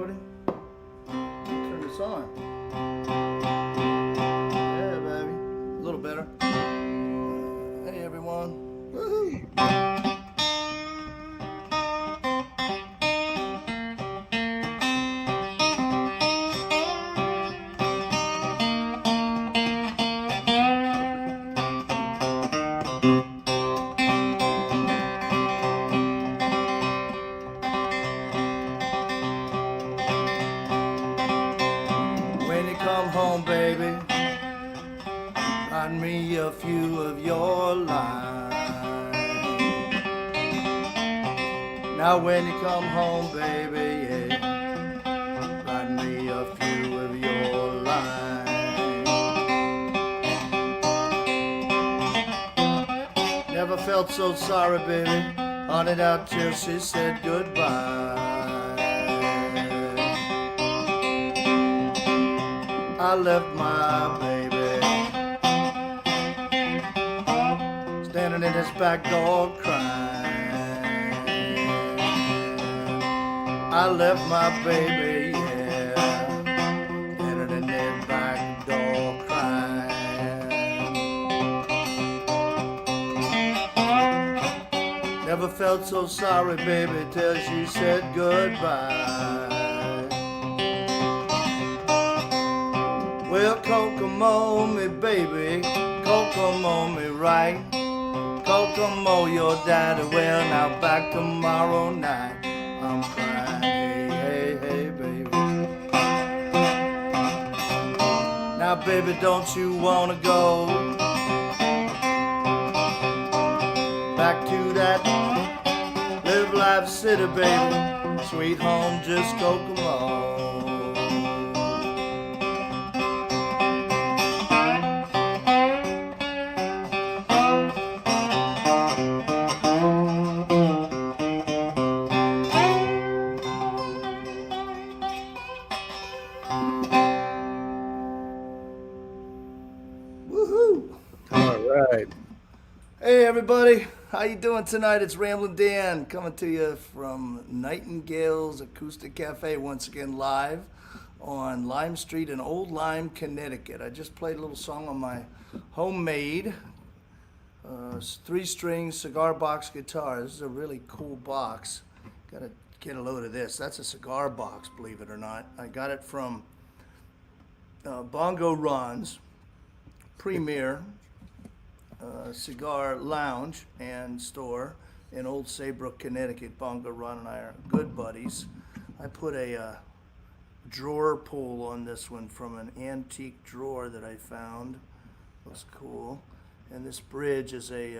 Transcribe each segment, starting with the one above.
everybody? Turn this on. Yeah, baby. A little better. Hey, everyone. Woohoo! When you come home, baby, find me a few of your lines. Now when you come home, baby, yeah, write me a few of your lines. Never felt so sorry, baby, hunted out till she said goodbye. I left my baby standing in his back door crying. I left my baby, yeah, standing in his back door crying. Never felt so sorry, baby, till she said goodbye. Well, Kokomo me, baby, Kokomo me right. Kokomo your daddy, well, now back tomorrow night. I'm crying, hey, hey, hey, baby. Now, baby, don't you wanna go back to that live life city, baby? Sweet home, just Kokomo. Woohoo! All right. Hey everybody, how you doing tonight? It's Ramblin Dan coming to you from Nightingale's Acoustic Cafe once again live on Lime Street in Old Lyme, Connecticut. I just played a little song on my homemade 3-string cigar box guitar. This is a really cool box. Gotta get a load of this. That's a cigar box, believe it or not. I got it from Bongo Ron's Premier Cigar Lounge and Store in Old Saybrook, Connecticut. Bongo Ron and I are good buddies. I put a drawer pull on this one from an antique drawer that I found. Looks cool. And this bridge is a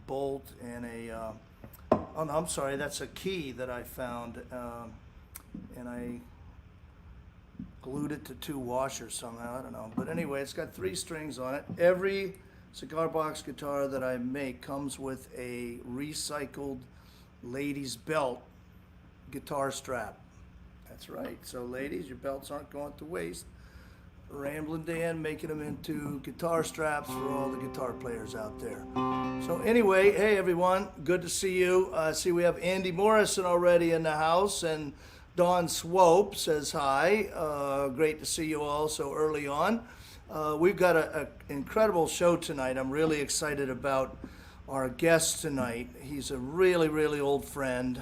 bolt and a oh no, I'm sorry, that's a key that I found, and I glued it to 2 washers somehow, I don't know. But anyway, it's got 3 strings on it. Every cigar box guitar that I make comes with a recycled ladies belt guitar strap. That's right. So ladies, your belts aren't going to waste. Ramblin' Dan making them into guitar straps for all the guitar players out there. So anyway, hey everyone, good to see you. See we have Andy Morrison already in the house, and Dawn Swope says hi. Great to see you all so early on. We've got an incredible show tonight. I'm really excited about our guest tonight. He's a really, really old friend.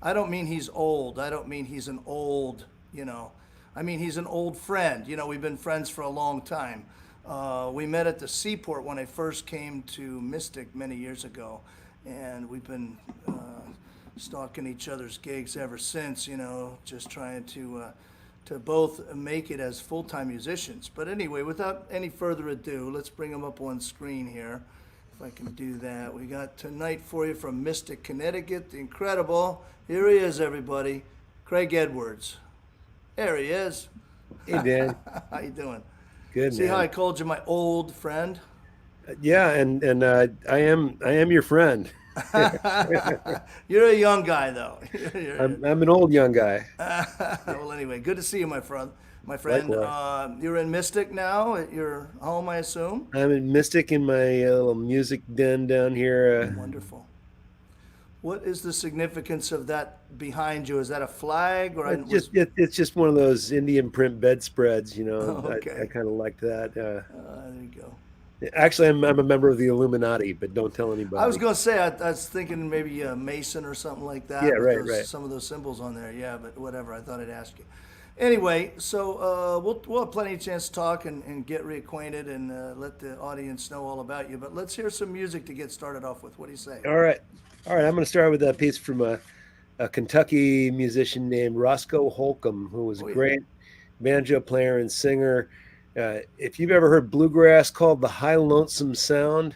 I don't mean he's old. I don't mean he's an old, I mean he's an old friend. We've been friends for a long time. We met at the Seaport when I first came to Mystic many years ago, and we've been stalking each other's gigs ever since, just trying to both make it as full-time musicians. But anyway, without any further ado, let's bring them up on screen here, if I can do that. We got tonight for you from Mystic, Connecticut, the incredible, here he is, everybody, Craig Edwards. There he is. Hey, Dan. How you doing? Good, See man. how I called you my old friend? Yeah, and I am your friend. You're a young guy, though. I'm an old young guy. Well, anyway, good to see you, my friend. My friend, Likewise. you're in Mystic now at your home, I assume? I'm in Mystic in my little music den down here. Wonderful. What is the significance of that behind you? Is that a flag, or I It's just was? it's just one of those Indian print bedspreads, you know. Oh, I okay. kind of like that. There you go. Actually, I'm a member of the Illuminati, but don't tell I was anybody. gonna say I was thinking maybe a Mason or something like Yeah, that with right, those right. some of those symbols on there. Yeah, but whatever. I thought I'd ask you. Anyway, so we'll have plenty of chance to talk and get reacquainted and let the audience know all about you. But let's hear some music to get started off with. What do you say? All right, all right. I'm going to start with a piece from a Kentucky musician named Roscoe Holcomb, who was a Oh yeah. great banjo player and singer. If you've ever heard bluegrass called the high lonesome sound,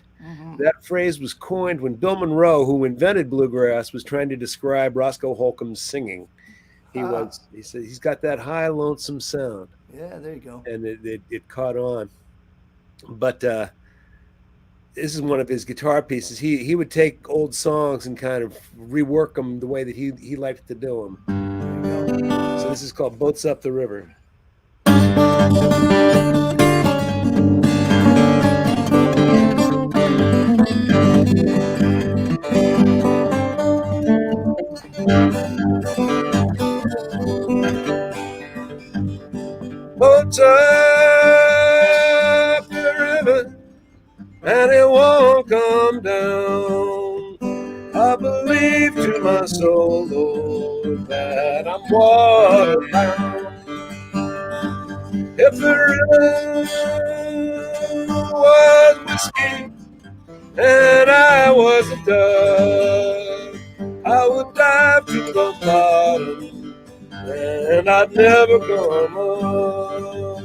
that phrase was coined when Bill Monroe, who invented bluegrass, was trying to describe Roscoe Holcomb's singing. Ah, He said he's got that high lonesome sound, yeah. There you go. and it caught on. But this is one of his guitar pieces. He would take old songs and kind of rework them the way that he liked to do them. There you go. So this is called "Boats Up the River." Boats up the river, and it won't come down. I believe to my soul, Lord, that I'm waterbound. If the river was whiskey and I was a dove, I would dive to the bottom and I'd never come up.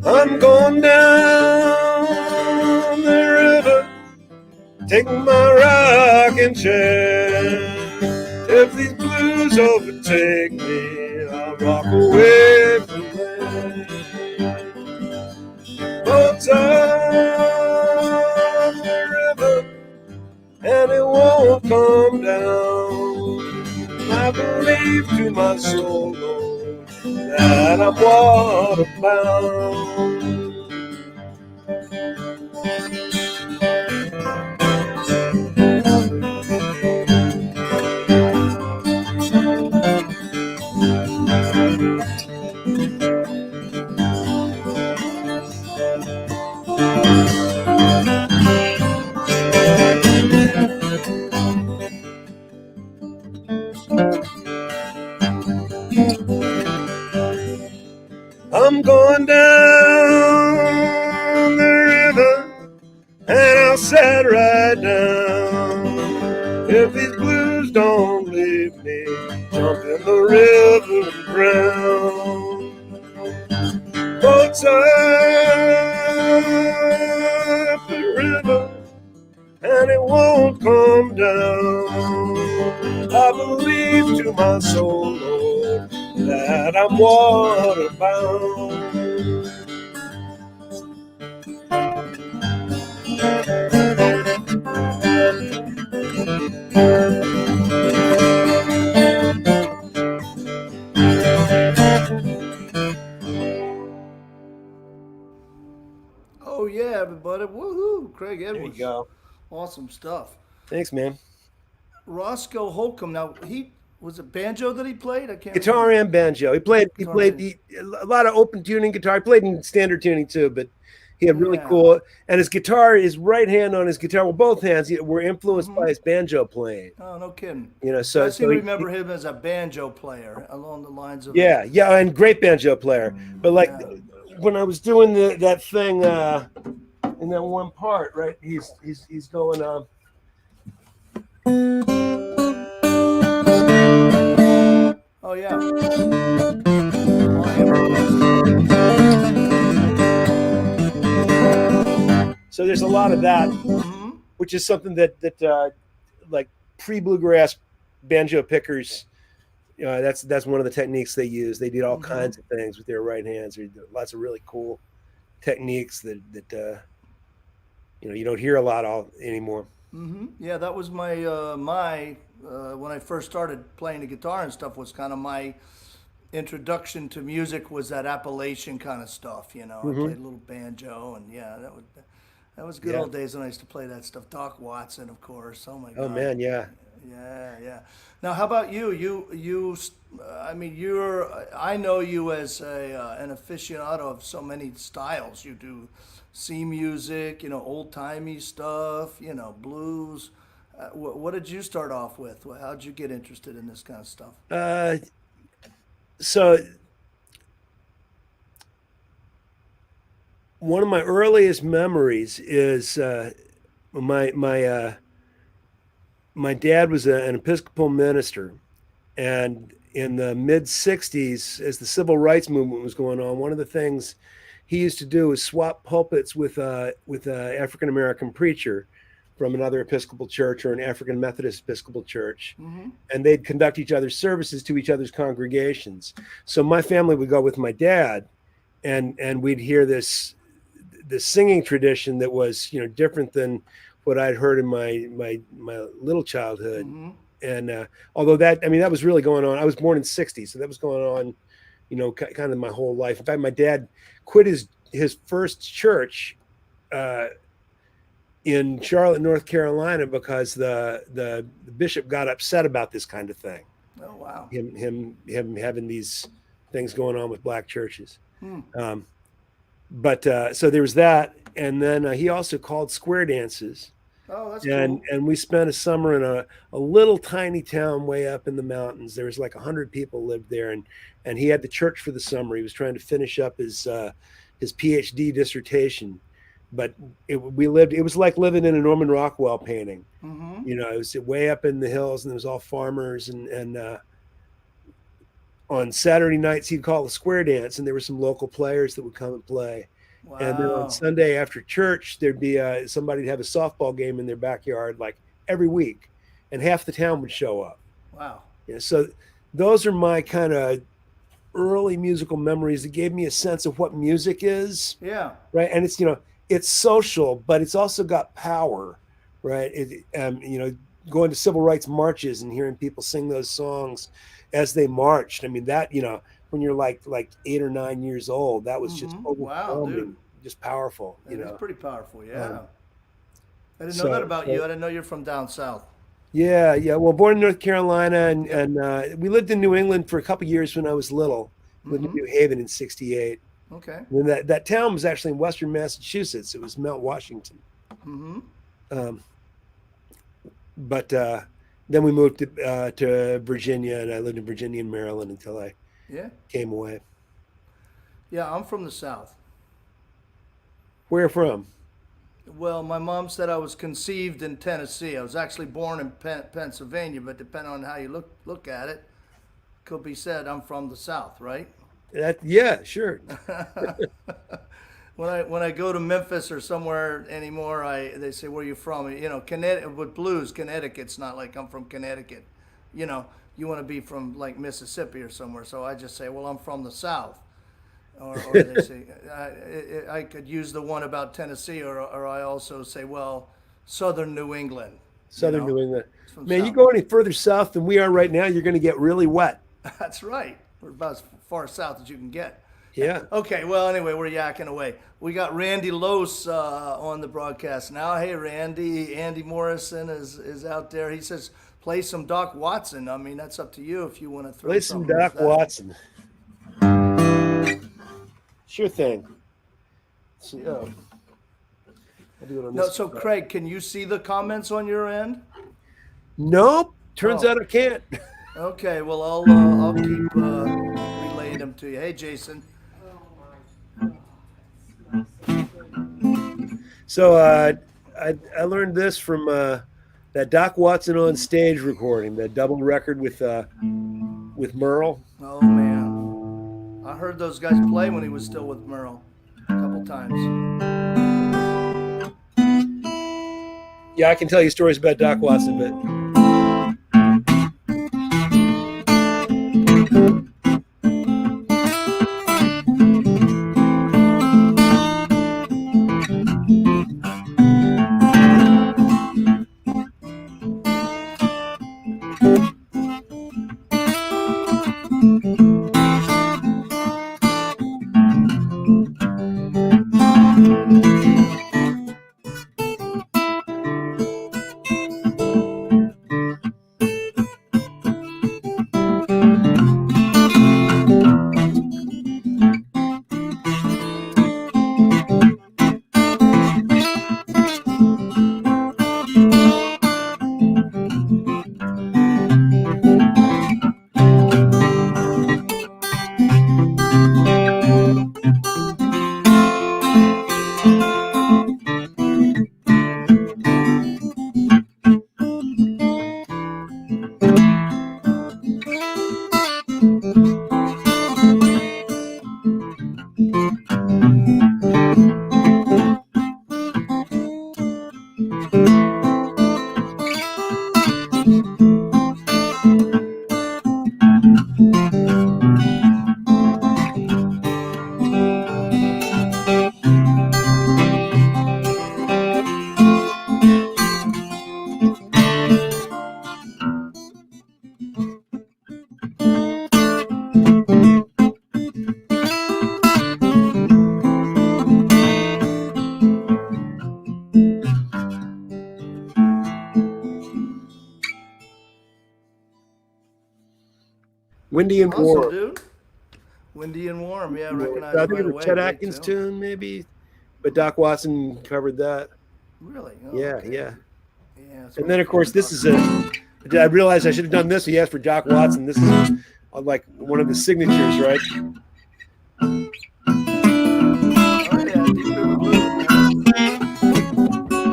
I'm going down the river, taking my rocking chair. If these blues overtake me, I'll rock away from there. Boats on the river, and it won't come down. I believe to my soul, Lord, that I'm waterbound. I'm going down the river, and I'll sit right down. If these blues don't leave me, jump in the river and drown. Boats up the river, and it won't come down. I believe to my soul, Lord, that I'm waterbound. Oh yeah, everybody! Woohoo! Craig There you Edwards, go. awesome stuff. Thanks, man. Roscoe Holcomb. Now he was it banjo that he played? I can't Guitar remember. and banjo. Guitar and banjo. A lot of open tuning guitar. He played in standard tuning too, but he had really Yeah. cool. And his guitar, his right hand on his guitar, well, both hands were influenced by his banjo playing. Oh, no kidding. You know, I seem to he remember him as a banjo player along the lines of yeah, yeah, and great banjo player. But like yeah. when I was doing that thing in that one part, right? He's going. Oh yeah. Oh, Amber So there's a lot of that, Mm-hmm. which is something that like pre bluegrass banjo pickers. That's one of the techniques they use. They did all kinds of things with their right hands. There's lots of really cool techniques that you don't hear a lot anymore. Yeah, that was my when I first started playing the guitar and stuff was kind of my introduction to music was that Appalachian kind of stuff. You know, I Hmm. played a little banjo and yeah, that was good Yeah. old days when I used to play that stuff. Doc Watson, of course. Oh my Oh God. man, yeah. Yeah, yeah. Now, how about you? I mean, I know you as an aficionado of so many styles. You do sea music, you know, old timey stuff, you know, blues. What did you start off with? How'd you get interested in this kind of stuff? Uh, so one of my earliest memories is my my uh, my dad was an Episcopal minister, and in the mid '60s, as the civil rights movement was going on, one of the things he used to do was swap pulpits with a African American preacher from another Episcopal church or an African Methodist Episcopal church, Mm-hmm. and they'd conduct each other's services to each other's congregations. So my family would go with my dad, and we'd hear this singing tradition that was different than what I'd heard in my little childhood. Mm-hmm. And although that, I mean, that was really going on. I was born in '60, so that was going on, kind of my whole life. In fact, my dad quit his first church uh, in Charlotte, North Carolina, because the bishop got upset about this kind of thing. Oh wow. Him having these things going on with black churches. Hmm. Um, but so there was that, and then he also called square dances, Oh, that's and cool. we spent a summer in a little tiny town way up in the mountains. There was like 100 people lived there, and he had the church for the summer. He was trying to finish up his PhD dissertation, but we lived. It was like living in a Norman Rockwell painting. Mm-hmm. It was way up in the hills, and it was all farmers, and on Saturday nights he'd call a square dance, and there were some local players that would come and play. And then on Wow. Sunday after church, there'd be somebody'd have a softball game in their backyard like every week, and half the town would show up. Wow. So those are my kind of early musical memories that gave me a sense of what music is, Yeah. right? And it's social, but it's also got power, right? Going to civil rights marches and hearing people sing those songs as they marched. I mean, that, when you're like 8 or 9 years old, that was just Mm-hmm. Wow, dude. overwhelming, just powerful, That is pretty powerful. Yeah. Um, I didn't know that so, about you. so I didn't know you're from down south. yeah, yeah. Well, born in North Carolina, and Yep. we lived in New England for a couple years when I was little. Lived in Mm-hmm. New Haven in '68. Okay. And that town was actually in Western Massachusetts. It was Mount Washington. Mm-hmm. Um, but then we moved to Virginia, and I lived in Virginia and Maryland until I Yeah. came away. Yeah, I'm from the south. Where from? Well, my mom said I was conceived in Tennessee. I was actually born in Pennsylvania, but depending on how you look at it, could be said I'm from the south, right? Yeah, sure. When I go to Memphis or somewhere anymore, they say where you from? You know, Connecticut with blues, Connecticut's not like I'm from Connecticut. You know, you want to be from like Mississippi or somewhere, so I just say, well, I'm from the south. Or they say I could use the one about Tennessee, or I also say, well, southern New England. You Southern know, New England. it's from Man, you south. go any further south than we are right now, you're going to get really wet. That's right. We're about as far south as you can get. Yeah. Okay, well, anyway, we're yakking away. We got Randy Lose on the broadcast now. Hey, Randy. Andy Morrison is out there. He says, play some Doc Watson. I mean, that's up to you if you want to throw Play some something like Doc that. Watson. Sure thing. So, I'll do it on No, this. so Craig, can you see the comments on your end? Nope. Turns Oh. out I can't. Okay, well, I'll keep relaying them to you. Hey, Jason. So I learned this from that Doc Watson on stage recording, that double record with Merle. Oh man, I heard those guys play when he was still with Merle a couple times. Yeah, I can tell you stories about Doc Watson, but Windy and Awesome, Warm. dude. Windy and Warm. Yeah, I I recognize think it right it was away. Chet Great Atkins tune. tune, maybe, but Doc Watson covered that. Really? Oh, Yeah, okay. yeah. Yeah, it's And one then, of of my course, favorite this Doc. is a. I realized I should have done this. He asked for Doc Watson. This is like one of the signatures, right? Oh yeah, Deep River Blues, man.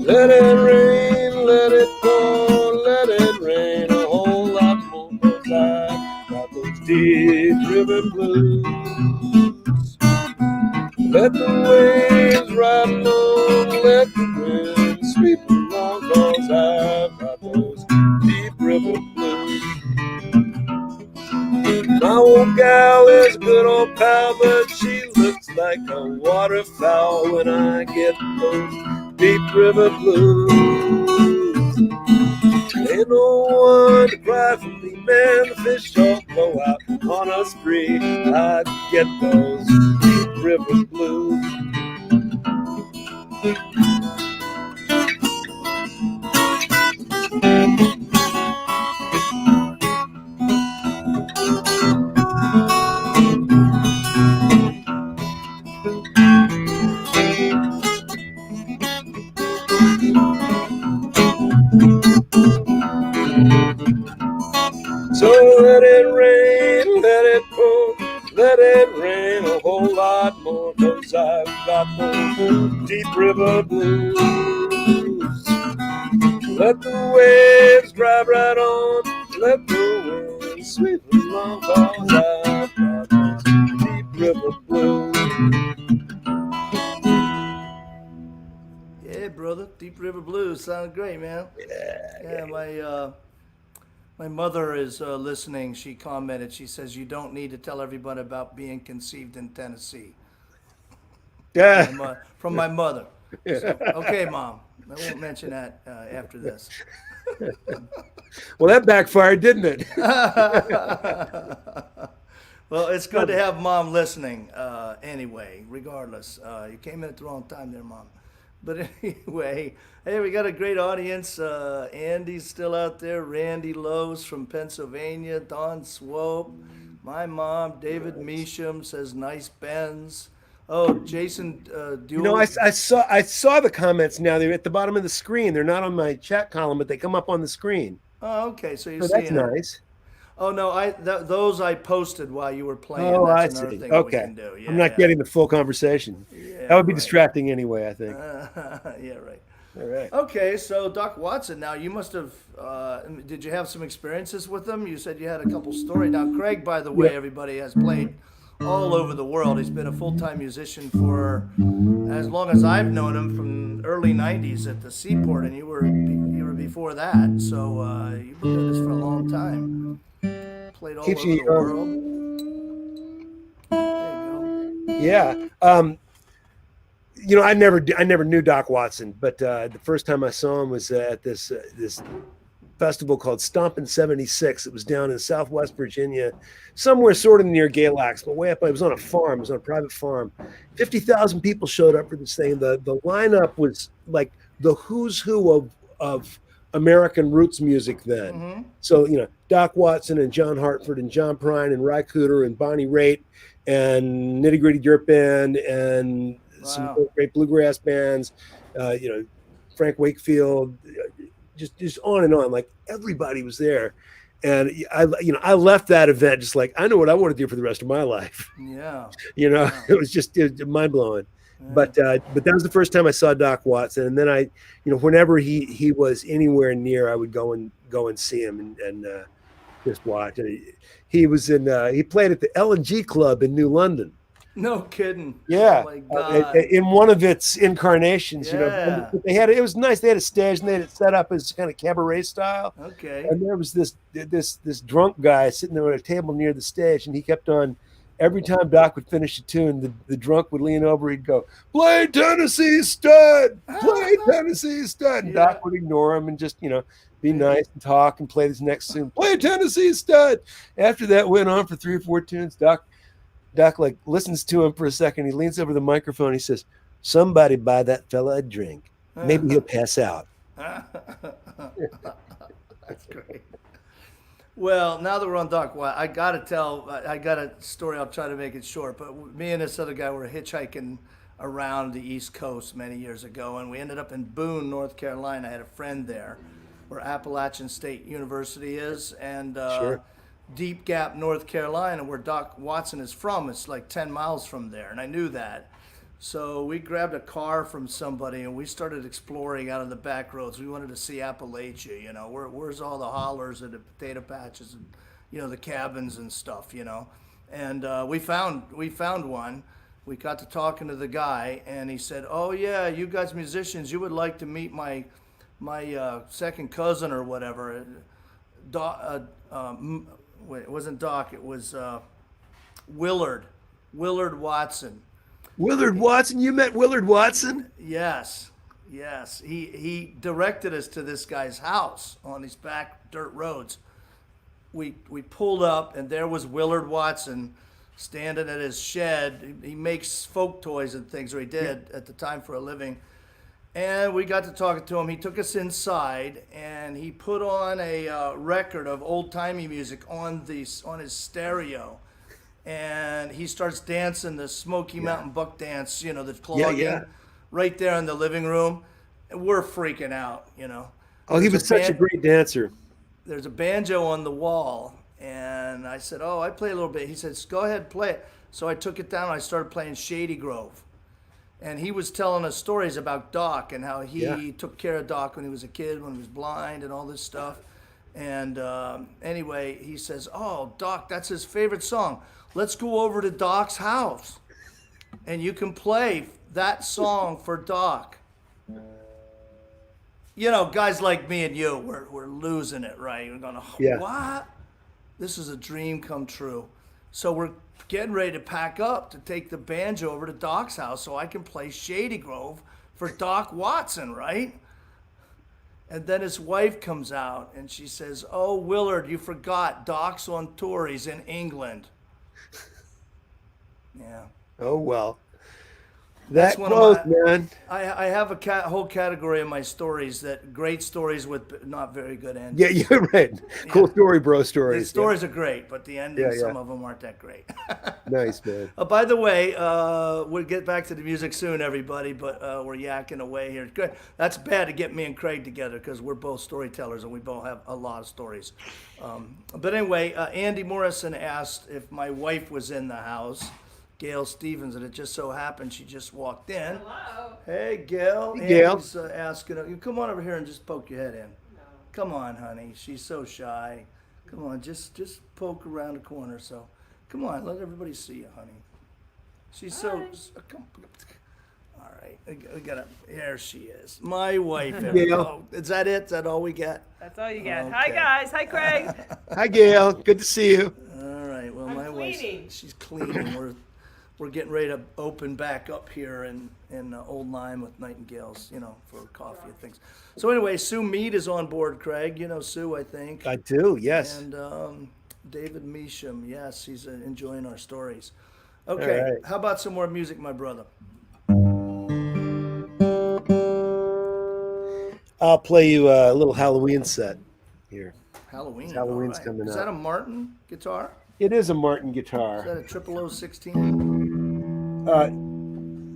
Let it rain, let it pour, let it rain a whole lot more, 'cause I got those deep river blues. Let the waves ride along, let the wind sweep along, 'cause I've got those deep river blues. My old gal is a good old pal, but she looks like a waterfowl when I get those deep river blues. Ain't no one to cry for me, man. The fish all go out on a spree. I get those deep river blues. So let it rain, let it pour, let it rain a whole lot more, 'cause I've got those deep river blues. Let the waves drive right on, let the wind sweep along, 'cause I've got those deep river blues. Yeah, brother. Deep River Blues sound great, man. Yeah, my mother is listening. She commented. She says you don't need to tell everybody about being conceived in Tennessee. Yeah. From my mother. So okay, mom. I won't mention that after this. Well, that backfired, didn't it? Well, it's good to have mom listening. Anyway, regardless, you came in at the wrong time there, mom. But anyway, hey, we got a great audience. Andy's still out there. Randy Lowe's from Pennsylvania. Don Swope. My mom, David Measham, says nice Benz. Oh, Jason You know, Duel. I saw the comments now. They're at the bottom of the screen. They're not on my chat column, but they come up on the screen. Oh, okay, so you're So that's seeing it. nice. Oh no, those I posted while you were playing. Oh, That's I another see. thing that we Okay. can do. I'm not Yeah, getting the full conversation. yeah, That would be right. distracting anyway, I think. Yeah, right. All right. Okay, so Doc Watson. Now you must have. Did you have some experiences with him? You said you had a couple stories. Now Craig, by the way, Yeah. everybody has played all over the world. He's been a full-time musician for as long as I've known him, from early '90s at the Seaport, and you were before that. So you've been doing this for a long time. Played all Keeps over you the young. world. There you go. Yeah. You know, I never knew Doc Watson, but the first time I saw him was at this festival called Stompin' 76. It was down in Southwest Virginia, somewhere sort of near Galax, but way up. It was on a farm. It was on a private farm. 50,000 people showed up for this thing. The lineup was like the who's who of American roots music then. Mm-hmm. So, you know, Doc Watson and John Hartford and John Prine and Ry Cooder and Bonnie Raitt and Nitty Gritty Dirt Band and some Wow. great bluegrass bands, you know, Frank Wakefield, just on and on. Like everybody was there, and I left that event just like I know what I want to do for the rest of my life. Yeah. You know, Wow. it was just mind blowing. Yeah. But that was the first time I saw Doc Watson, and then whenever he was anywhere near, I would go and see him and just watch. And he played at the L&G Club in New London. No kidding. Yeah, Oh my God. in one of its incarnations, Yeah. it was nice. They had a stage and they had it set up as kind of cabaret style. Okay. And there was this drunk guy sitting there at a table near the stage, and he kept on. Every time Doc would finish a tune, the drunk would lean over. He'd go, "Play Tennessee Stud, play Tennessee Stud." And Yeah. Doc would ignore him and just be be nice and talk and play this next tune. Play a Tennessee Stud. After that went on for 3 or 4 tunes, Doc like listens to him for a second. He leans over the microphone. He says, "Somebody buy that fella a drink. Maybe he'll pass out." That's great. Well, now that we're on Doc, well, I got a story. I'll try to make it short. But me and this other guy were hitchhiking around the East Coast many years ago, and we ended up in Boone, North Carolina. I had a friend there, where Appalachian State University is, and Sure. Deep Gap, North Carolina, where Doc Watson is from. It's like 10 miles from there, and I knew that. So we grabbed a car from somebody and we started exploring out of the back roads. We wanted to see Appalachia, you know, where's all the hollers and the potato patches and, you know, the cabins and stuff, you know. And we found one. We got to talking to the guy and he said, "Oh yeah, you guys musicians, you would like to meet my second cousin or whatever." Wait, it wasn't Doc, it was Willard Watson. Willard Watson? You met Willard Watson? Yes. He directed us to this guy's house on these back dirt roads. We pulled up and there was Willard Watson standing at his shed. He makes folk toys and things, or he did at the time for a living. And we got to talking to him. He took us inside and he put on a record of old timey music on his stereo. And he starts dancing the Smoky Mountain Buck dance, you know, the clogging, right there in the living room. And we're freaking out, you know. Oh, he was such a great dancer. There's a banjo on the wall, and I said, "Oh, I play a little bit." He says, "Go ahead, play it." So I took it down and I started playing Shady Grove. And he was telling us stories about Doc and how he took care of Doc when he was a kid, when he was blind and all this stuff. And anyway, he says, "Oh, Doc, that's his favorite song. Let's go over to Doc's house and you can play that song for Doc." You know, guys like me and you, we're losing it, right? We're going, "What? This is a dream come true." So we're getting ready to pack up to take the banjo over to Doc's house so I can play Shady Grove for Doc Watson, right? And then his wife comes out and she says, "Oh, Willard, you forgot. Doc's on tour. He's in England." Yeah. Oh, well. That's That one close, of man. I have a whole category of my stories that great stories with not very good endings. Yeah, you're right. Cool story, bro. The Stories. stories are great, but the endings, some of them aren't that great. Nice, man. By the way, we'll get back to the music soon, everybody, but we're yakking away here. Good. That's bad to get me and Craig together because we're both storytellers and we both have a lot of stories. But anyway, Andy Morrison asked if my wife was in the house, Gail Stevens, and it just so happened she just walked in. Hello. Hey, Gail. Hey, Gail. Andy's asking, you come on over here and just poke your head in. No. Come on, honey. She's so shy. Come on, just poke around the corner. So, come on, let everybody see you, honey. She's Hi. come. All right, we got a. There she is, my wife. Gail. Is that it? Is that all we get? That's all you get. Okay. Hi, guys. Hi, Craig. Hi, Gail. Good to see you. All right. Well, I'm my wife. cleaning. She's cleaning. We're getting ready to open back up here in Old Lyme with Nightingales, you know, for coffee and things. So anyway, Sue Mead is on board, Craig. You know Sue, I think. I do, yes. And David Measham, yes, he's enjoying our stories. Okay, All right. How about some more music, my brother? I'll play you a little Halloween set here. Halloween. Halloween's all right. coming Is up. that a Martin guitar? It is a Martin Is guitar. that a 0016?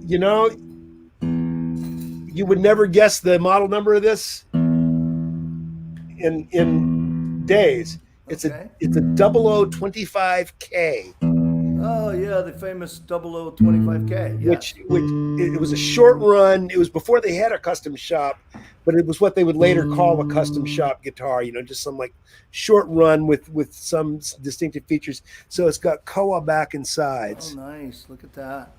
You know, you would never guess the model number of this in days. It's Okay. a 0025K, Oh yeah, the famous 0025K. Yeah. which it was a short run. It was before they had a custom shop, but it was what they would later call a custom shop guitar. You know, just some like short run with some distinctive features. So it's got koa back and sides, Oh, nice. Look at that.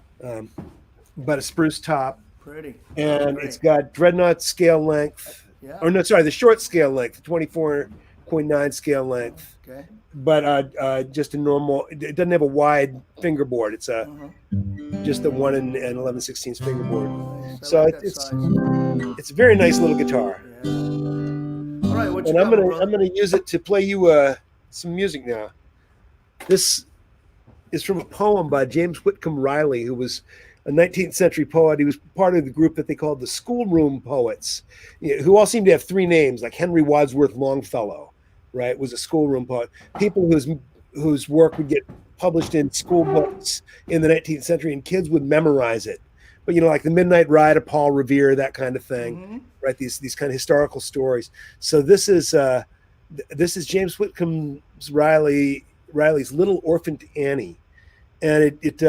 but a spruce top, Pretty. and Great. it's got dreadnought scale length. Yeah. Oh no, sorry, the short scale length, 24.9 scale length. Okay. But just a normal. It doesn't have a wide fingerboard. It's just the 1 and 11/16 fingerboard. Nice. I So like that it's size. it's a very nice little guitar. Yeah. All right, what you And got, my I'm brother? gonna use it to play you some music now. This is from a poem by James Whitcomb Riley, who was a 19th century poet. He was part of the group that they called the schoolroom poets, who all seem to have three names, like Henry Wadsworth Longfellow, right? Was a schoolroom poet. People whose work would get published in school books in the 19th century, and kids would memorize it. But like the Midnight Ride of Paul Revere, that kind of thing, Mm-hmm. right? These kind of historical stories. So this is James Whitcomb Riley's Little Orphaned Annie, and it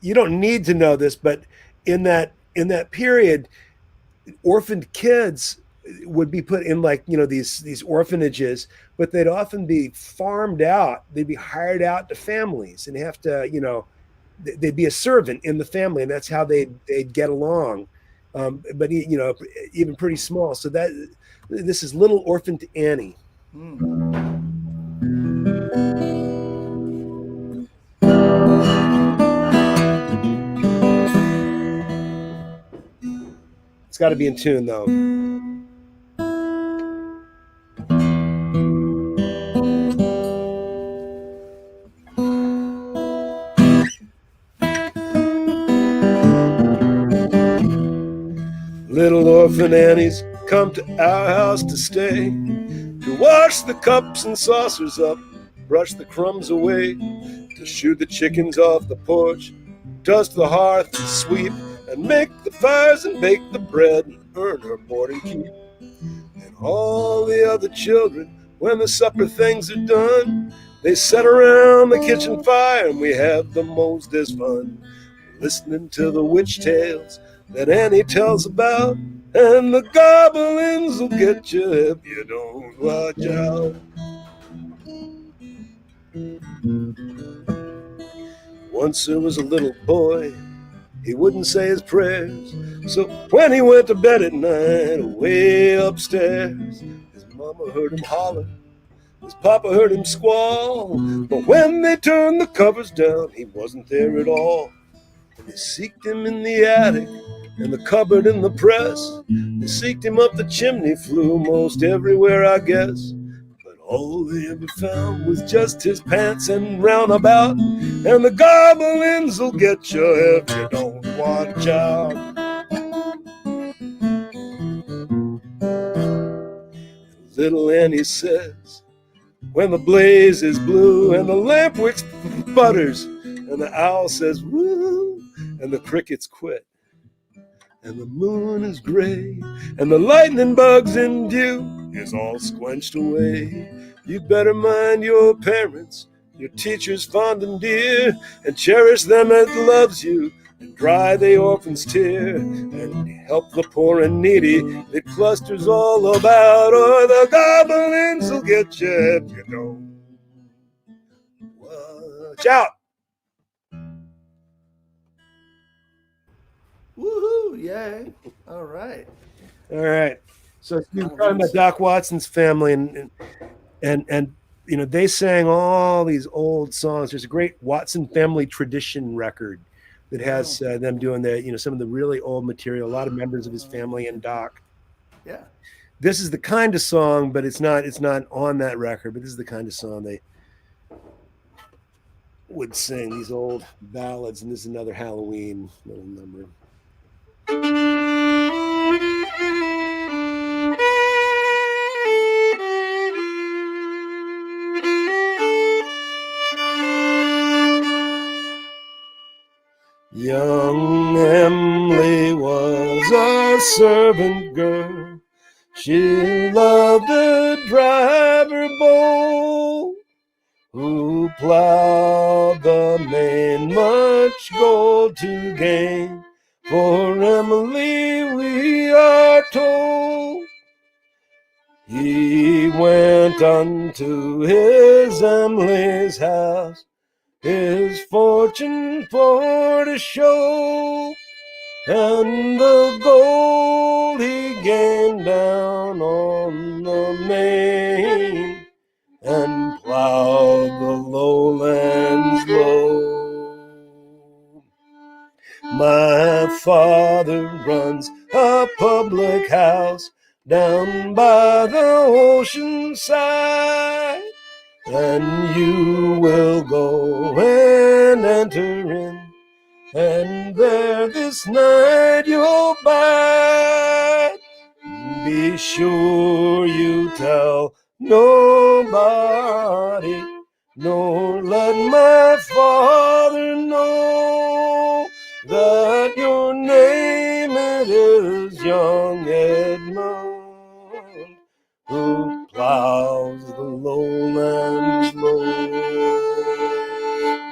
you don't need to know this, but in that period, orphaned kids would be put in these orphanages, but they'd often be farmed out. They'd be hired out to families and have to they'd be a servant in the family, and that's how they'd get along. But even pretty small. So this is Little Orphaned Annie. It's got to be in tune though. Little orphan Annie's come to our house to stay, to wash the cups and saucers up, brush the crumbs away, to shoo the chickens off the porch, dust the hearth and sweep, and make the fires and bake the bread and earn her board and keep. And all the other children, when the supper things are done, they sit around the kitchen fire and we have the mostest fun, listening to the witch tales that Annie tells about, and the goblins will get you if you don't watch out. Once there was a little boy, he wouldn't say his prayers, so when he went to bed at night, away upstairs, his mama heard him holler, his papa heard him squall, but when they turned the covers down, he wasn't there at all. And they seeked him in the attic, in the cupboard, in the press. They seeked him up the chimney flue, most everywhere, I guess. But all they ever found was just his pants and roundabout, and the goblins will get you if you don't watch out. Little Annie says, when the blaze is blue and the lamp wick sputters, and the owl says woo, and the crickets quit, and the moon is gray, and the lightning bugs in dew is all squenched away, you better mind your parents, your teachers fond and dear, and cherish them that loves you, and dry the orphan's tear, and help the poor and needy that clusters all about, or the goblins will get you if you don't watch out. Woohoo! Yay! All right. All right. So you were That was talking about awesome. Doc Watson's family, and they sang all these old songs. There's a great Watson family tradition record that has them doing some of the really old material. A lot of members of his family and Doc. Yeah. This is the kind of song, but it's not on that record. But this is the kind of song they would sing, these old ballads. And this is another Halloween little number. Young Emily was a servant girl. She loved a driver bold who plowed the main, much gold to gain. For Emily, we are told, he went unto his Emily's house, his fortune for to show, and the gold he gained down on the main, and plowed the lowlands low. My father runs a public house, down by the ocean side. And you will go and enter in, and there this night you'll bide. Be sure you tell nobody, nor let my father know that your name it is young Edmund, who plows the lowlands low.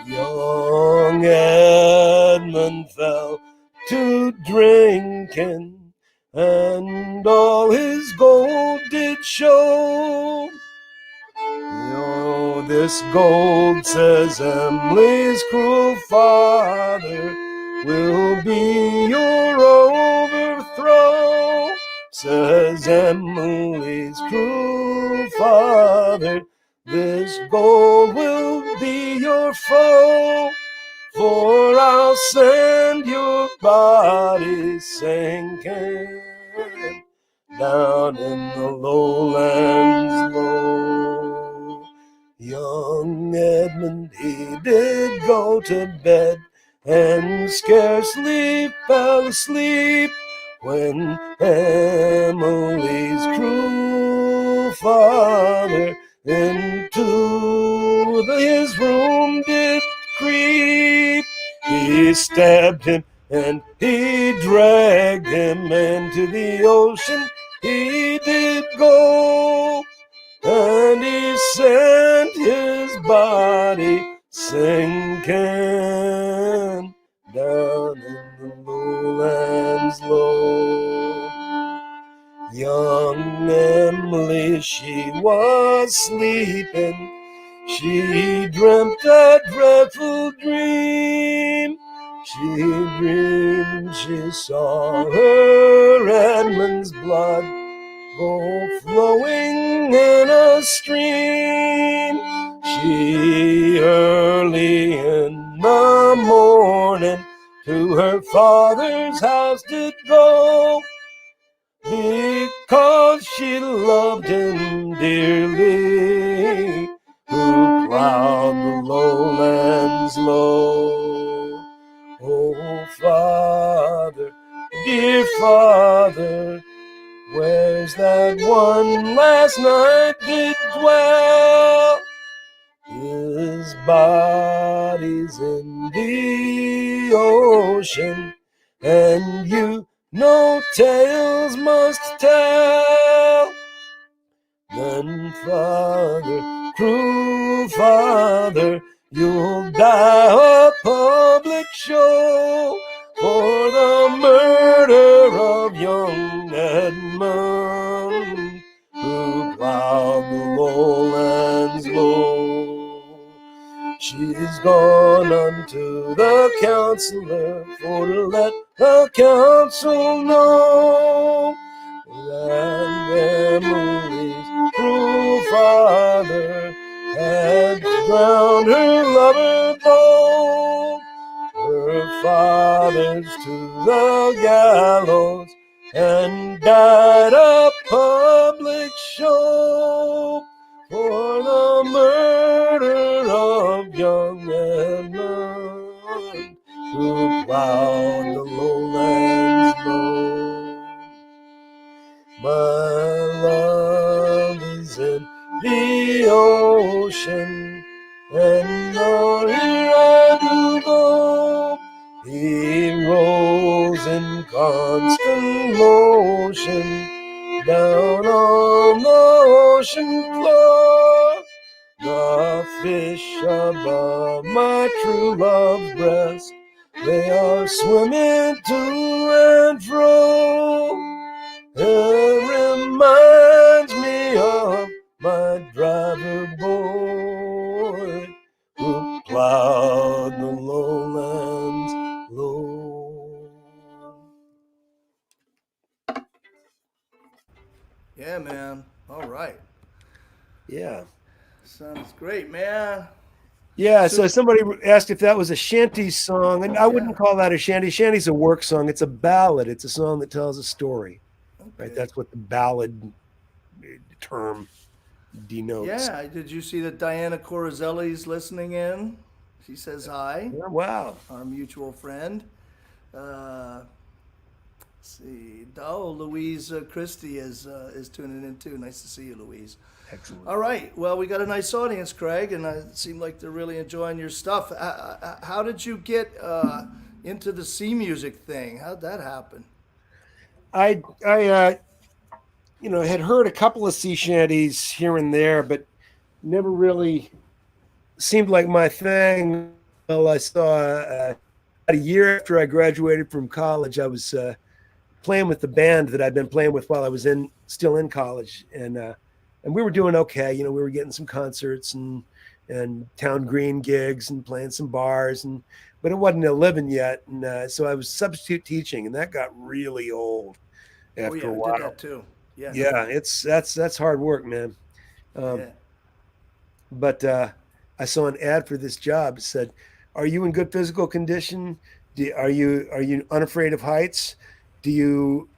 Young Edmund fell to drinking, and all his gold did show. Oh, this gold, says Emily's cruel father, will be your overthrow. Says Emily's cruel father, this gold will be your foe. For I'll send your body sinking down in the lowlands low. Young Edmund, he did go to bed, and scarcely fell asleep when Emily's cruel father into his room did creep. He stabbed him and he dragged him into the ocean. He did go, and he sent his body sinking down in the lowlands low. Young Emily, she was sleeping. She dreamt a dreadful dream. She dreamed she saw her Edmund's blood go flowing in a stream. She early in the morning to her father's house did go, because she loved him dearly, who plowed the lowlands low. Oh, Father, dear Father, where's that one last night did dwell? His body's in the ocean, and you no tales must tell. Then, Father, cruel Father, you'll die a public show for the murder of young Edmund, who plowed the lowlands low. She's gone unto the counselor for to let the council know that Emily's cruel father had drowned her lover both. Her father's to the gallows and died a public show for the murder of young Edmund, who plowed the lowlands low. My love is in the ocean, and on here I do go. He rolls in constant motion down on the ocean floor. The fish above my true love's breast, they are swimming to and fro. It reminds me of my driver boy, who plowed the lowlands low. Yeah, man. All right. Yeah. Sounds great, man. Yeah, So, so somebody asked if that was a shanty song, and I wouldn't yeah. call that a shanty. Shanty's a work song. It's a ballad. It's a song that tells a story. right? Okay. That's what the ballad term denotes. Yeah, did you see that Diana Corizelli's listening in? She says hi, Yeah, wow. our mutual friend. Uh, see, oh, Louise Christie is tuning in too. Nice to see you, Louise. Excellent. All right, well, we got a nice audience, Craig, and it seemed like they're really enjoying your stuff. How did you get into the sea music thing? How'd that happen? I had heard a couple of sea shanties here and there, but never really seemed like my thing. Well, I saw about a year after I graduated from college, I was playing with the band that I'd been playing with while I was still in college, and we were doing okay. We were getting some concerts and town green gigs and playing some bars, but it wasn't a living yet. And so I was substitute teaching, and that got really old Oh after yeah, a I did while. that too. Yeah, no Yeah, kidding. that's hard work, man. Um, Yeah. but I saw an ad for this job. It said, "Are you in good physical condition? Are you unafraid of heights? Do you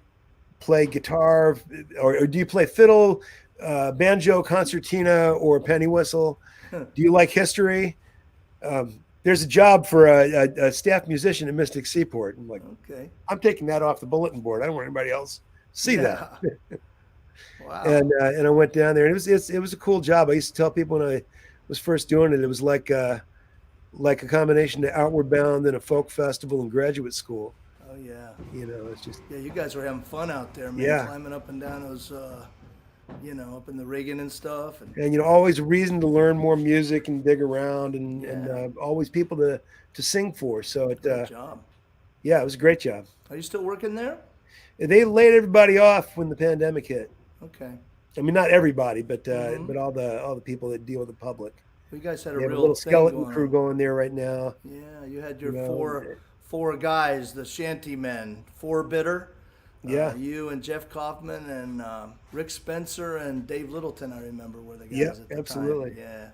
play guitar, or do you play fiddle, banjo, concertina, or penny whistle? Do you like history? There's a job for a staff musician at Mystic Seaport." I'm like, Okay. I'm taking that off the bulletin board. I don't want anybody else to see that. Yeah. Wow. And I went down there, and it was a cool job. I used to tell people when I was first doing it, it was like a combination of Outward Bound and a folk festival and graduate school. Oh yeah. It's just Yeah, you guys were having fun out there, man, yeah, climbing up and down those, up in the rigging and stuff, and and always a reason to learn more music and dig around, and yeah, always people to sing for. So great job. yeah, it was a great job. Are you still working there? They laid everybody off when the pandemic hit. Okay. I mean, not everybody, but Mm-hmm. all the people that deal with the public. Well, you guys had a They have a real little thing skeleton going crew on. going there right now. Yeah, you had You your know, four guys, the shanty men, four bitter. yeah, You and Jeff Kaufman and Rick Spencer and Dave Littleton, I remember, were the yeah, guys at the time. absolutely. Yeah,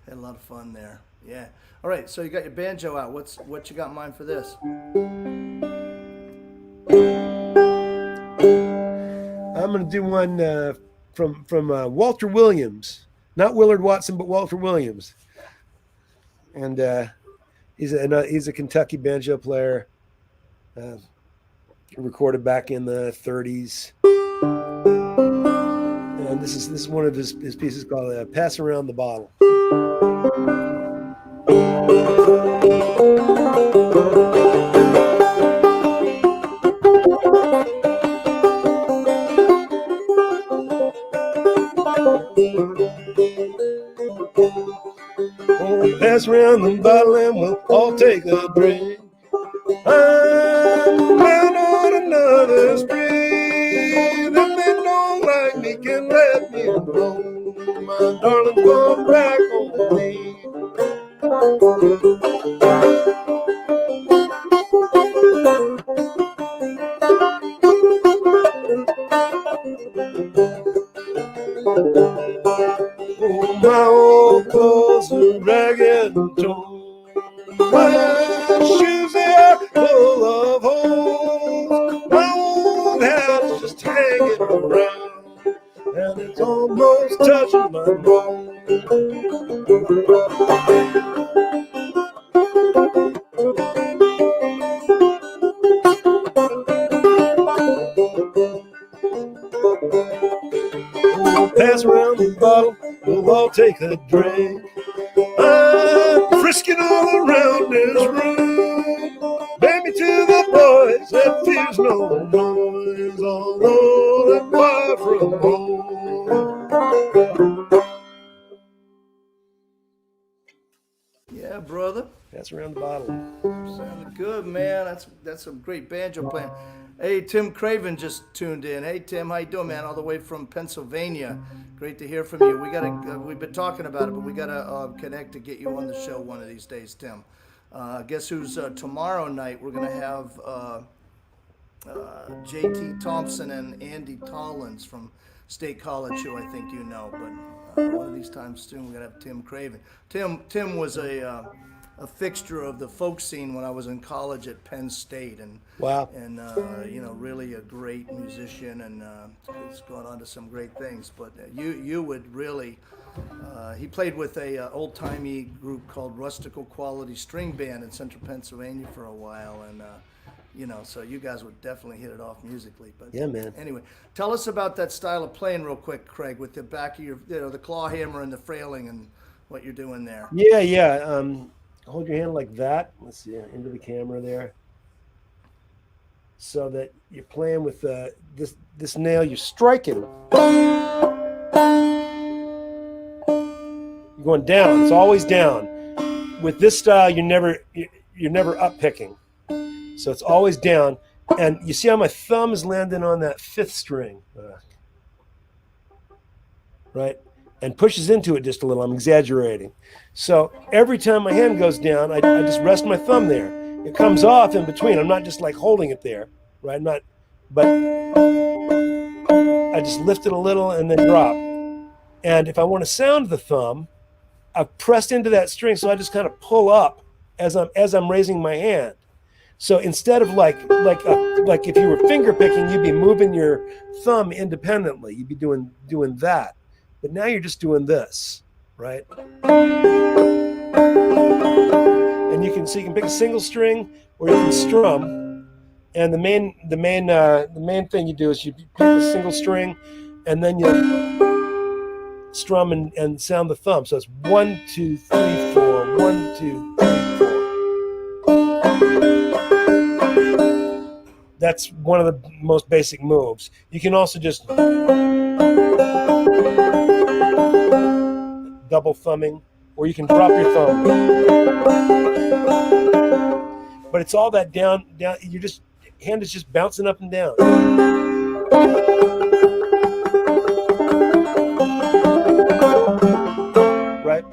had a lot of fun there. Yeah. All right, so you got your banjo out. What you got in mind for this? I'm going to do one from Walter Williams, not Willard Watson, but Walter Williams, and he's a Kentucky banjo player, uh, recorded back in the 30s, and this is one of his pieces called "Pass Around the Bottle." Oh, pass around the bottle and we'll all take a drink. I'm bound on another string. If they don't like me, can let me alone. My darling's gone back on me. Oh, my old clothes are ragged and torn. My shoes are full of holes. My old house just hanging around, and it's almost touching my bone. We'll pass around the bottle, we'll all take a drink. I'm frisking all around this room. Baby, to the boys that fears no noise, although they're far from home. Yeah, brother. Pass around the bottle. Sounded good, man. That's some great banjo playing. Hey, Tim Craven just tuned in. Hey, Tim, how you doing, man? All the way from Pennsylvania. Great to hear from you. We've been talking about it, but we gotta connect to get you on the show one of these days, Tim. Guess who's tomorrow night? We're gonna have J.T. Thompson and Andy Tollins from State College, who I think you know. But one of these times soon, we're gonna have Tim Craven. Tim was a a fixture of the folk scene when I was in college at Penn State, and Wow. really a great musician, and he's gone on to some great things. But you would really. He played with a old-timey group called Rustical Quality String Band in Central Pennsylvania for a while, and so you guys would definitely hit it off musically. But Yeah, man. anyway, tell us about that style of playing real quick, Craig, with the back of your, the claw hammer and the frailing and what you're doing there. Yeah. Hold your hand like that. Let's see, into the camera there. So that you're playing with this nail, you're striking. You're going down. It's always down. With this style, you're never up picking. So it's always down. And you see how my thumb is landing on that fifth string, right? And pushes into it just a little. I'm exaggerating. So every time my hand goes down, I just rest my thumb there. It comes off in between. I'm not just like holding it there, right? But I just lift it a little and then drop. And if I want to sound the thumb, I've pressed into that string, so I just kind of pull up as I'm raising my hand. So instead of like if you were finger picking, you'd be moving your thumb independently. You'd be doing that. But now you're just doing this, right? And you can pick a single string or you can strum. And the main thing you do is you pick a single string and then you strum and sound the thumb. So it's 1, 2, 3, 4, 1, 2, 3, 4. That's one of the most basic moves. You can also just double thumbing, or you can drop your thumb. But it's all that down. Your hand is just bouncing up and down. Right?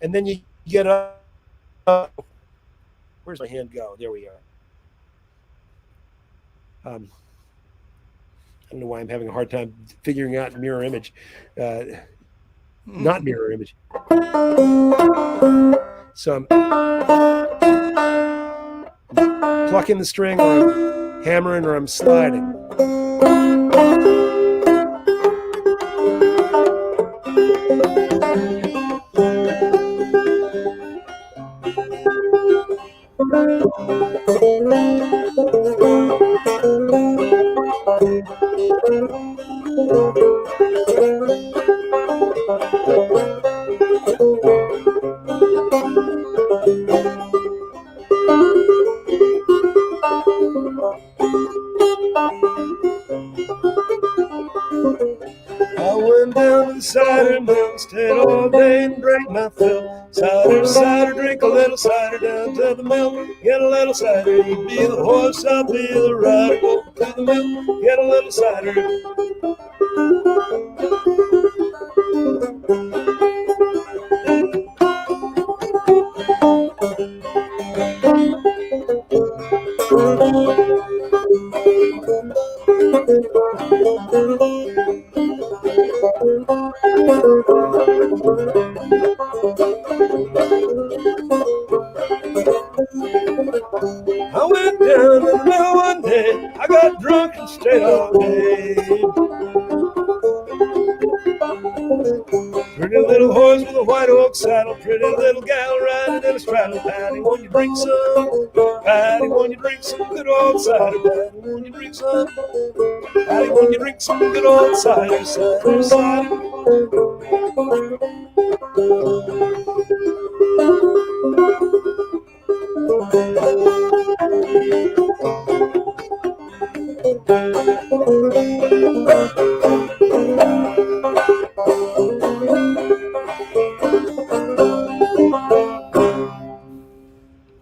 And then you get up. Where's my hand go? There we are. I don't know why I'm having a hard time figuring out mirror image. Not mirror image. So I'm plucking the string, or I'm hammering, or I'm sliding. I went down to the cider mill, stayed all day and drank my fill. Cider, drink a little cider down to the mill. Get a little cider, you be the horse, I'll be the rider. Go to the mill, get a little cider. I went down to the mill one day, I got drunk and stayed all day. Pretty little horse with a white oak saddle, pretty little gal riding in a straddle. Patty, won't you drink some? Patty, won't you drink some good old cider? Patty, won't you drink some? Patty, won't you drink some good old cider? Cider, cider.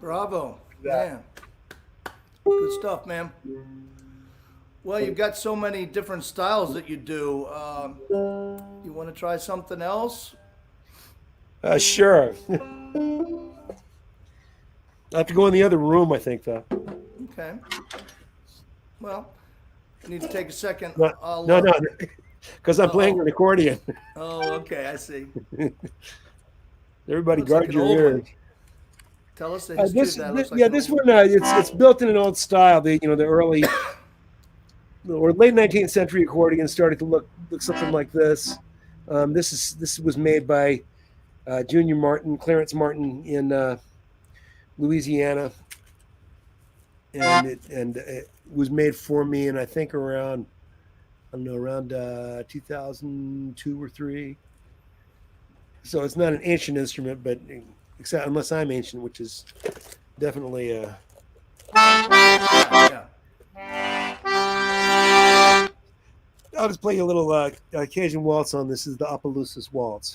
Bravo, man. Good stuff, man. Well, you've got so many different styles that you do. You want to try something else? Sure. I have to go in the other room, I think, though. Okay. Well, you need to take a second. No, because I'm playing an accordion. Oh, okay, I see. Everybody Looks guard like an your old ears. Tell us the history of that. It looks like Yeah, an this old one it's built in an old style. The early or late 19th century accordion started to look something like this. This was made by Clarence Martin in Louisiana, and it was made for me, and I think around I don't know around 2002 or three. So it's not an ancient instrument, but except unless I'm ancient, which is definitely yeah. I'll just play you a little Cajun waltz on this. Is the Opelousas Waltz.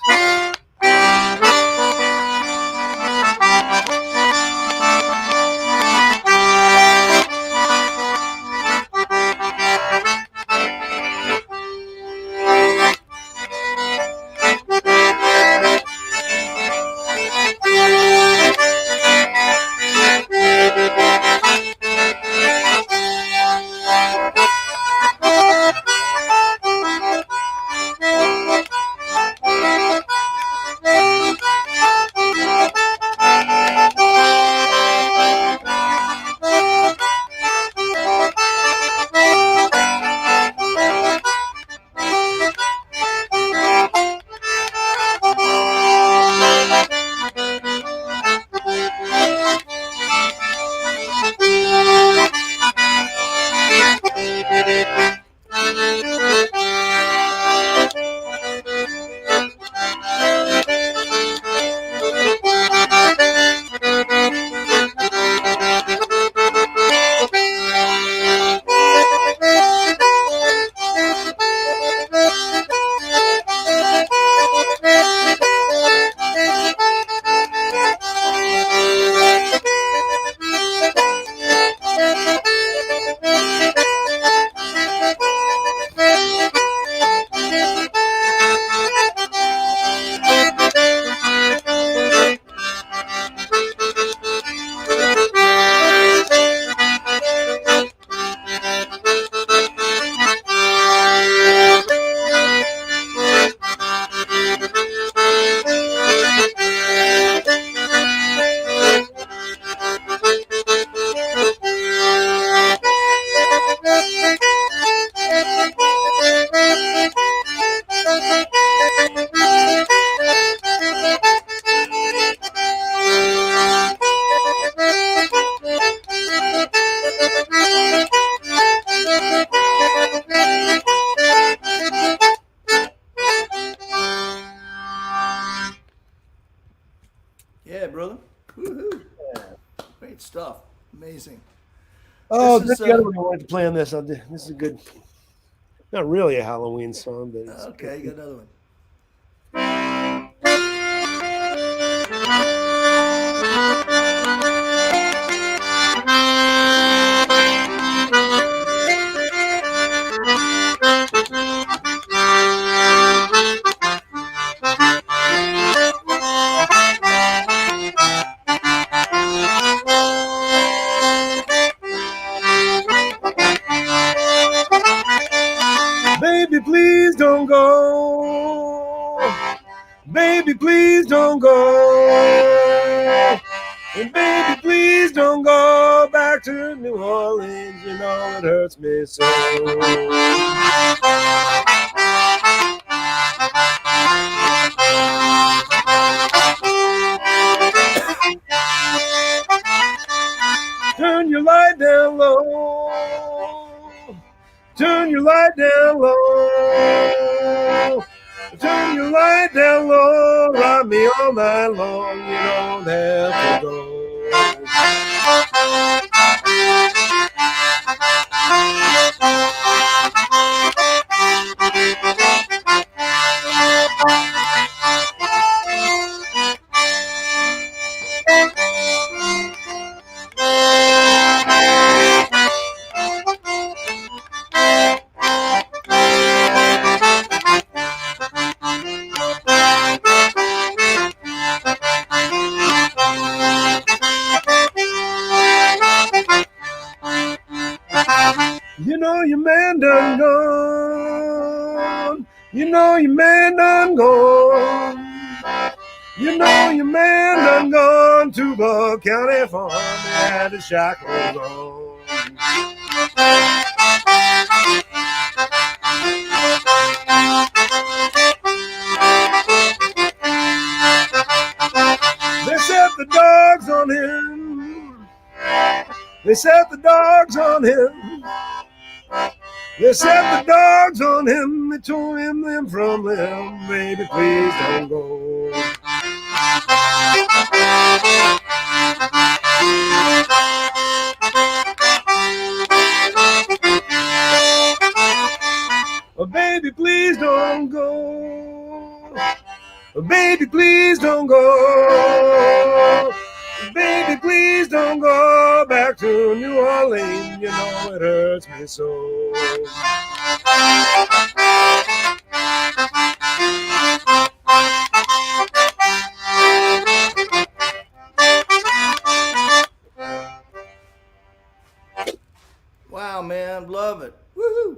Yeah, brother. Woohoo. Great stuff. Amazing. Oh, This that's is the other one I wanted to play on this. This is a good, not really a Halloween song, but okay. You got another one. Baby, please don't go. Baby, please don't go. And baby, please don't go back to New Orleans. You know it hurts me so. Turn your light down low. Turn your light down low. Turn your light down low. Ride me all night long. You don't have to go. You know your man done gone. You know your man done gone. You know your man done gone to the county farm and had his shackles on. They set the dogs on him. They set the dogs on him. They set the dogs on him. They tore him limb from limb. Baby, please don't go. Oh, baby, please don't go. Oh, baby, please don't go. Baby, please don't go back to New Orleans. You know it hurts me so. Wow, man, love it. Woohoo!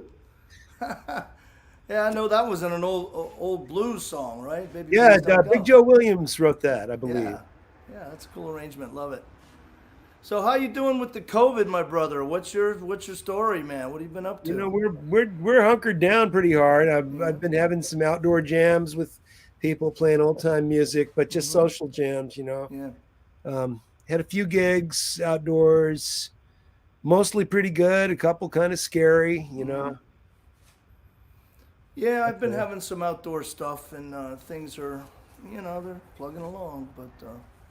Yeah, I know that was in an old blues song, right? Baby, Yeah, please don't Big go. Joe Williams wrote that, I believe. Yeah, yeah, that's a cool arrangement. Love it. So, how you doing with the COVID, my brother? What's your story, man? What have you been up You know, to? we're hunkered down pretty hard. Yeah. I've been having some outdoor jams with people playing old time music, but just Mm-hmm. social jams. You know, Yeah. had a few gigs outdoors, mostly pretty good. A couple kind of scary. You Mm-hmm. know, Yeah, I've but, been having some outdoor stuff, and things are, they're plugging along. But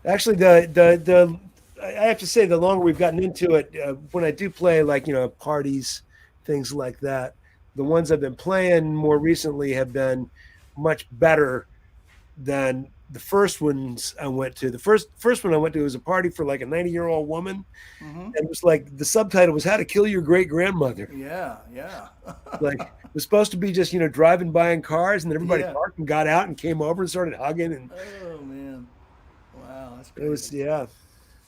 actually, the I have to say, the longer we've gotten into it, when I do play like parties, things like that, the ones I've been playing more recently have been much better than the first ones I went to. The first one I went to was a party for like a 90-year-old woman, mm-hmm. and it was like the subtitle was "How to Kill Your Great Grandmother." Yeah, yeah, Like it was supposed to be just driving by in cars, and then everybody yeah. parked and got out and came over and started hugging, and Oh man, wow, that's it was crazy.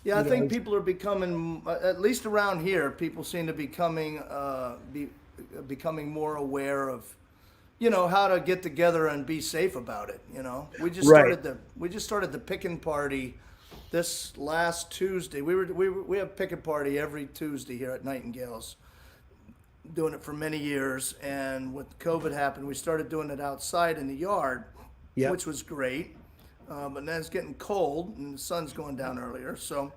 Yeah, I you know, it think was, people are becoming, at least around here, people seem to becoming more aware of, how to get together and be safe about it. right. We just started the picking party this last Tuesday. We have picking party every Tuesday here at Nightingale's, doing it for many years. And when COVID happened, we started doing it outside in the yard, Yep. which was great. But then it's getting cold and the sun's going down earlier. So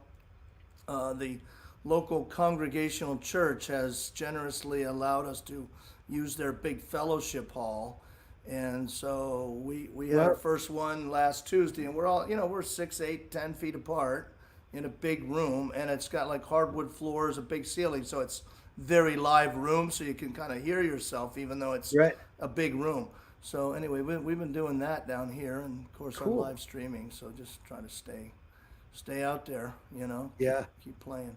the local congregational church has generously allowed us to use their big fellowship hall. And so we had our Well, first one last Tuesday, and we're all, we're 6, 8, 10 feet apart in a big room, and it's got like hardwood floors, a big ceiling, so it's very live room, so you can kind of hear yourself, even though it's right. a big room. So anyway, we've been doing that down here, and of course our Cool. live streaming. So just trying to stay out there, Yeah. keep playing.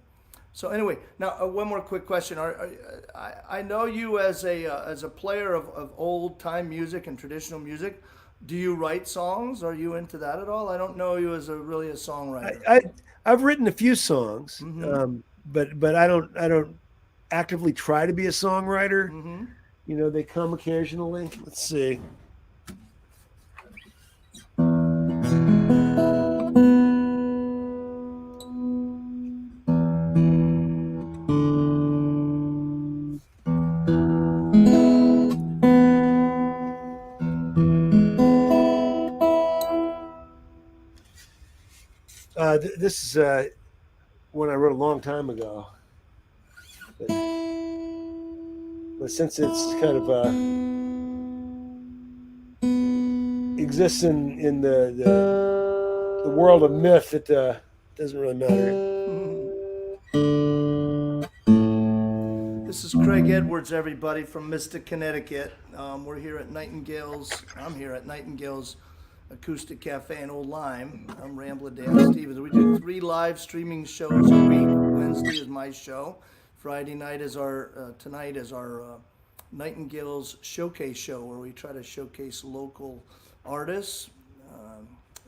So anyway, now one more quick question. I know you as a player of old time music and traditional music. Do you write songs? Are you into that at all? I don't know you as really a I, songwriter. I I've written a few songs, Mm-hmm. but I don't actively try to be a songwriter. Mm-hmm. They come occasionally. Let's see. This is one I wrote a long time ago, but, but since it's kind of exists in the world of myth, it doesn't really matter. This is Craig Edwards, everybody, from Mystic, Connecticut. We're here at Nightingale's. I'm here at Nightingale's Acoustic Cafe in Old Lyme. I'm Ramblin' Dan Stevens. We do 3 live streaming shows a week. Wednesday is my show. Friday night is tonight is our Nightingale's Showcase show, where we try to showcase local artists,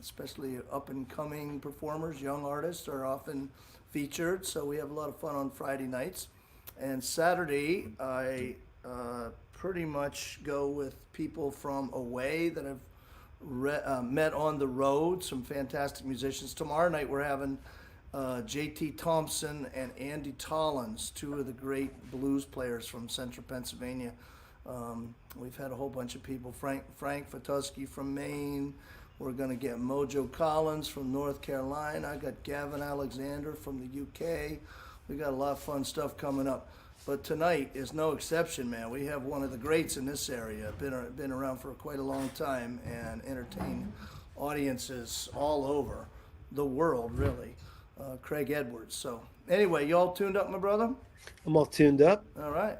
especially up and coming performers. Young artists are often featured, so we have a lot of fun on Friday nights. And Saturday, I pretty much go with people from away that have met on the road, some fantastic musicians. Tomorrow night we're having J.T. Thompson and Andy Tollins, two of the great blues players from central Pennsylvania. We've had a whole bunch of people. Frank Fatuski from Maine. We're going to get Mojo Collins from North Carolina. I got Gavin Alexander from the UK. We got a lot of fun stuff coming up. But tonight is no exception, man. We have one of the greats in this area. Been around for quite a long time and entertained audiences all over the world, really. Craig Edwards. So anyway, you all tuned up, my brother? I'm all tuned up. All right.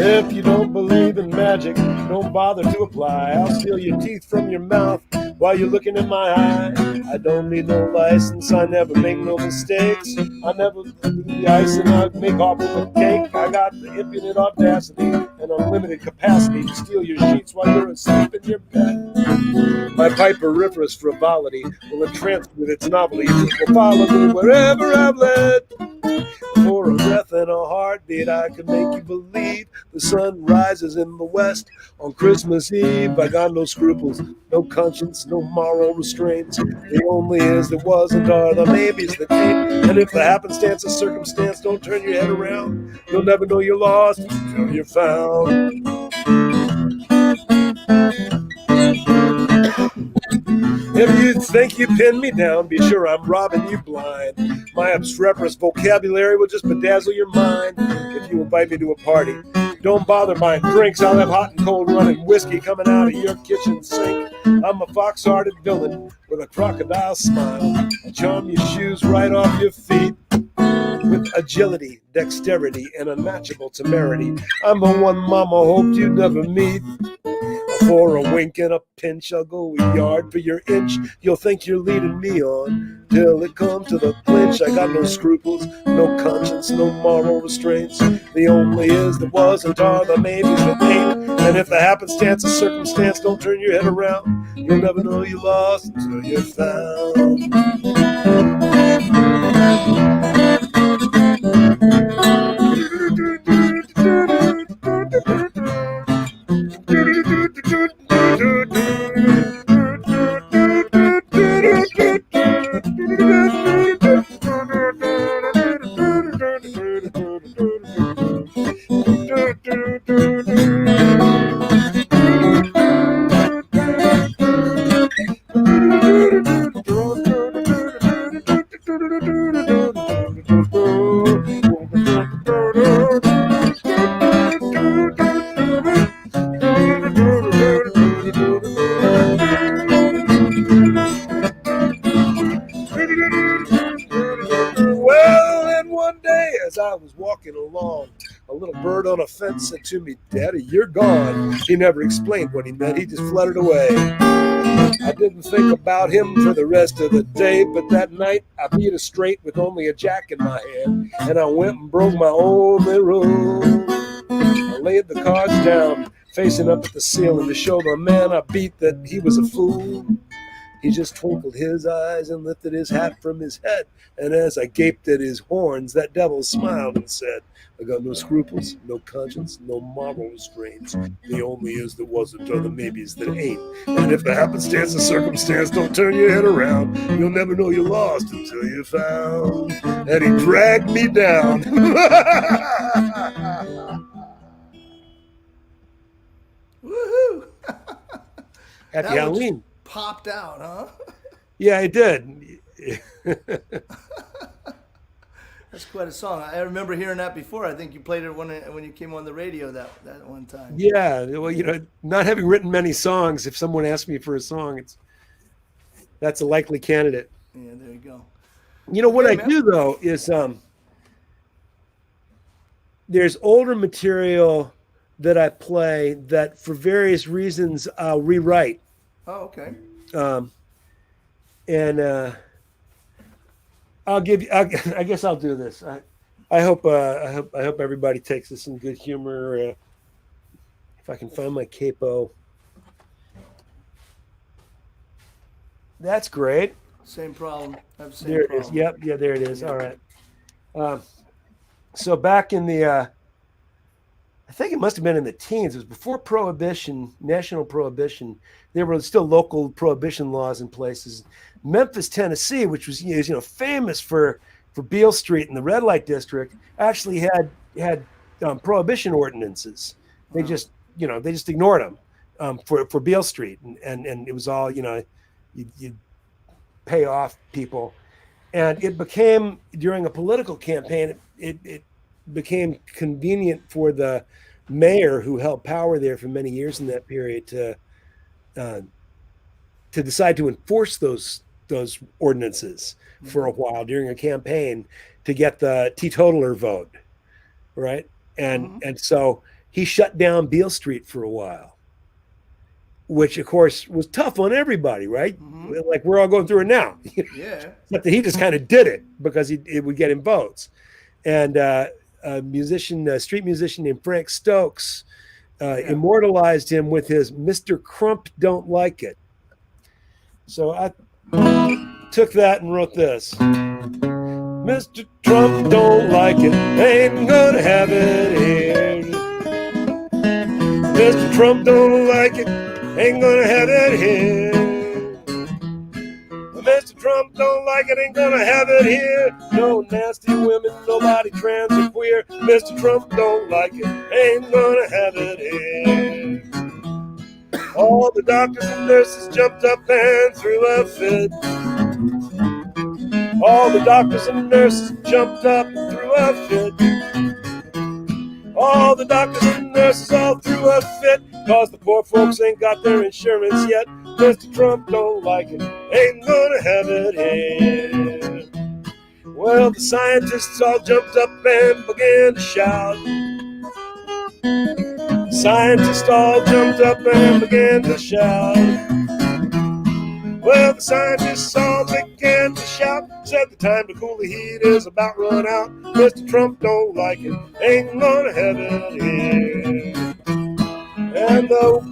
If you don't believe in magic, don't bother to apply. I'll steal your teeth from your mouth while you're looking in my eye. I don't need no license, I never make no mistakes. I never do the ice and I make awful with cake. I got the impudent audacity and unlimited capacity to steal your sheets while you're asleep in your bed. My piperiferous frivolity will entrance with its novelty. It will follow me wherever I've led. For a breath and a heartbeat, I can make you believe the sun rises in the west on Christmas Eve. I got no scruples, no conscience, no moral restraints. The only is that wasn't are the maybes that ain't. And if the happenstance of circumstance don't turn your head around, you'll never know you're lost until you're found. If you think you pin me down, be sure I'm robbing you blind. My obstreperous vocabulary will just bedazzle your mind. If you invite me to a party, don't bother buying drinks. I'll have hot and cold running whiskey coming out of your kitchen sink. I'm a fox-hearted villain with a crocodile smile. I charm your shoes right off your feet with agility, dexterity, and unmatchable temerity. I'm the one mama hoped you'd never meet. For a wink and a pinch, I'll go a yard for your inch. You'll think you're leading me on till it comes to the clinch. I got no scruples, no conscience, no moral restraints. The only is that wasn't are the maybes that ain't. And if the happenstance of circumstance don't turn your head around, you'll never know you lost until you're found. I was walking along, a little bird on a fence said to me, "Daddy, you're gone." He never explained what he meant, he just fluttered away. I didn't think about him for the rest of the day, but that night I beat it straight with only a jack in my hand, and I went and broke my only rule. I laid the cards down, facing up at the ceiling to show the man I beat that he was a fool. He just twinkled his eyes and lifted his hat from his head. And as I gaped at his horns, that devil smiled and said, "I got no scruples, no conscience, no moral restraints. The only is that wasn't are the maybes that ain't. And if the happenstance of circumstance don't turn your head around, you'll never know you're lost until you're found." And he dragged me down. Woohoo! Happy Halloween. Popped out, huh? Yeah, it did. That's quite a song. I remember hearing that before. I think you played it when you came on the radio that one time. Yeah, well, not having written many songs, if someone asks me for a song, that's a likely candidate. Yeah, there you go. What I do though is there's older material that I play that for various reasons I'll rewrite. Oh, okay. And I'll give you. I guess I'll do this. I hope everybody takes this in good humor. If I can find my capo. That's great. Same problem. I have the same There it problem. is. Yep. Yeah. There it is. Yeah. All right. So back in the, I think it must have been in the teens. It was before Prohibition, national Prohibition. There were still local Prohibition laws in places. Memphis, Tennessee, which was famous for Beale Street and the red light district, actually had Prohibition ordinances. They Wow. just they just ignored them for Beale Street, and it was all you pay off people. And it became, during a political campaign, it became convenient for the mayor who held power there for many years in that period uh, to decide to enforce those ordinances for a while during a campaign to get the teetotaler vote, right? And so he shut down Beale Street for a while, which of course was tough on everybody, right? Like we're all going through it now. Yeah. But he just kind of did it because it would get him votes. And a street musician named Frank Stokes, immortalized him with his "Mr. Crump Don't Like It." So I took that and wrote this. Mr. Trump don't like it, ain't gonna have it here. Mr. Trump don't like it, ain't gonna have it here. Mr. Trump don't like it, ain't gonna have it here. No nasty women, nobody trans or queer. Mr. Trump don't like it, ain't gonna have it here. All the doctors and nurses jumped up and threw a fit. All the doctors and nurses jumped up and threw a fit. All the doctors and nurses all threw a fit, cause the poor folks ain't got their insurance yet. Mr. Trump don't like it, ain't gonna have it here. Well, the scientists all jumped up and began to shout. Scientists all jumped up and began to shout. Well, the scientists all began to shout, said the time to cool the heat is about run out. Mr. Trump don't like it, ain't gonna have it here. And though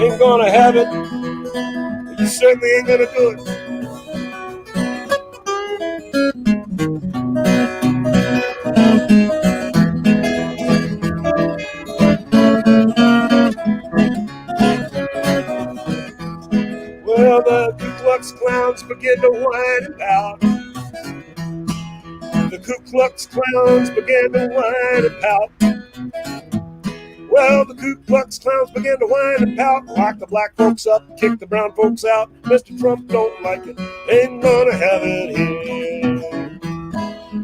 ain't gonna have it, you certainly ain't gonna do it. Well, the Ku Klux Klans begin to whine and pout. The Ku Klux Klans began to whine and pout. Well, the Ku Klux Klans began to whine and pout, lock the black folks up, kick the brown folks out. Mr. Trump don't like it, ain't gonna have it here.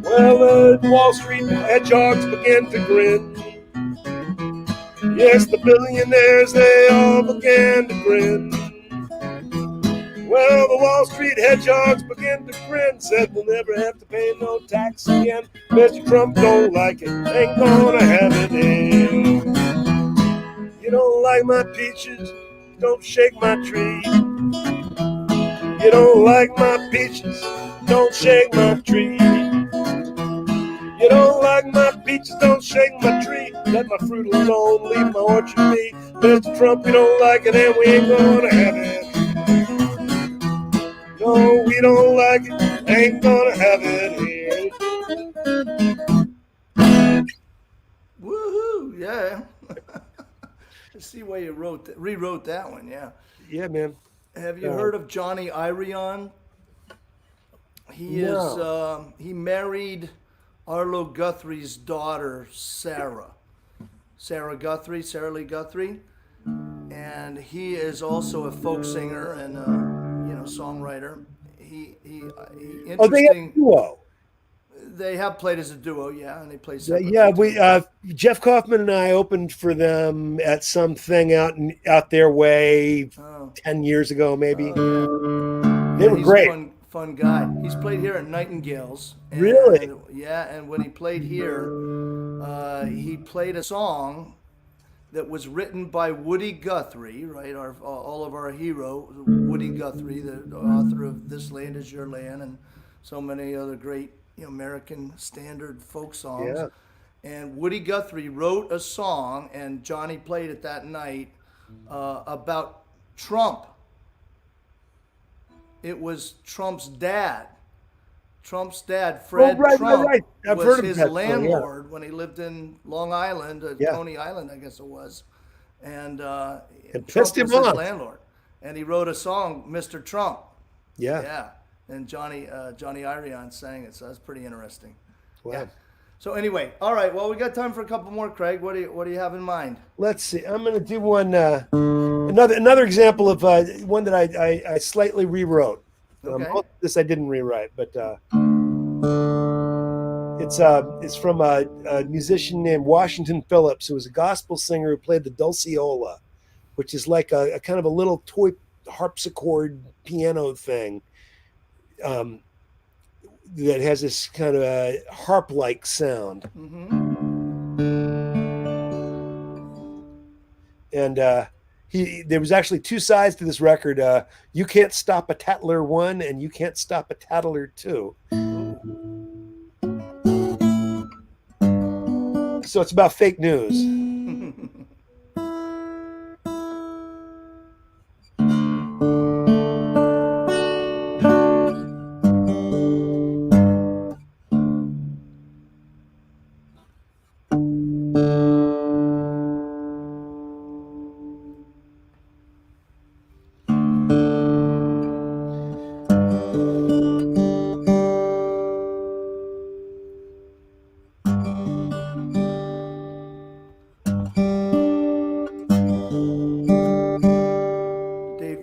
Well, the Wall Street hedgehogs began to grin. Yes, the billionaires, they all began to grin. Well, the Wall Street hedgehogs began to grin, said we'll never have to pay no tax again. Mr. Trump don't like it, ain't gonna have it here. You don't like my peaches, don't shake my tree. You don't like my peaches, don't shake my tree. You don't like my peaches, don't shake my tree. Let my fruit alone, leave my orchard be. Mr. Trump, you don't like it, and we ain't gonna have it. No, we don't like it, ain't gonna have it here. Woohoo! Yeah. I see why you rewrote that one. Yeah. Yeah, man. Have you heard of Johnny Irion? He No. he married Arlo Guthrie's daughter, Sarah. Sarah Lee Guthrie, and he is also a folk singer and songwriter. He Oh, they have a interesting. duo. They have played as a duo, yeah, and they play Yeah, separately. we Jeff Kaufman and I opened for them at something out their way Oh, 10 years ago, maybe. oh, They yeah. were He's great. a fun guy. He's played here at Nightingales, Really? and yeah, and when he played here, he played a song that was written by Woody Guthrie, right? All of our hero, Woody Guthrie, the author of "This Land Is Your Land" and so many other great American standard folk songs. Yeah. And Woody Guthrie wrote a song, and Johnny played it that night about Trump. It was Trump's dad. Trump's dad, Fred right. Trump, I've was heard of his that story, yeah. landlord when he lived in Long Island, Yeah. Coney Island, I guess it was. And And Trump pissed him was his off. landlord. And he wrote a song, Mr. Trump. Yeah. Yeah. And Johnny Irion sang it, so that's pretty interesting. Wow. Yeah. So anyway, all right. Well, we got time for a couple more, Craig. What do you have in mind? Let's see. I'm going to do one. Another example of one that I slightly rewrote. Okay. Most of this I didn't rewrite, but it's from a musician named Washington Phillips, who was a gospel singer who played the dulceola, which is like a kind of a little toy harpsichord piano thing. That has this kind of a harp-like sound. Mm-hmm. And there was actually two sides to this record. You Can't Stop a Tattler 1 and You Can't Stop a Tattler 2. So it's about fake news.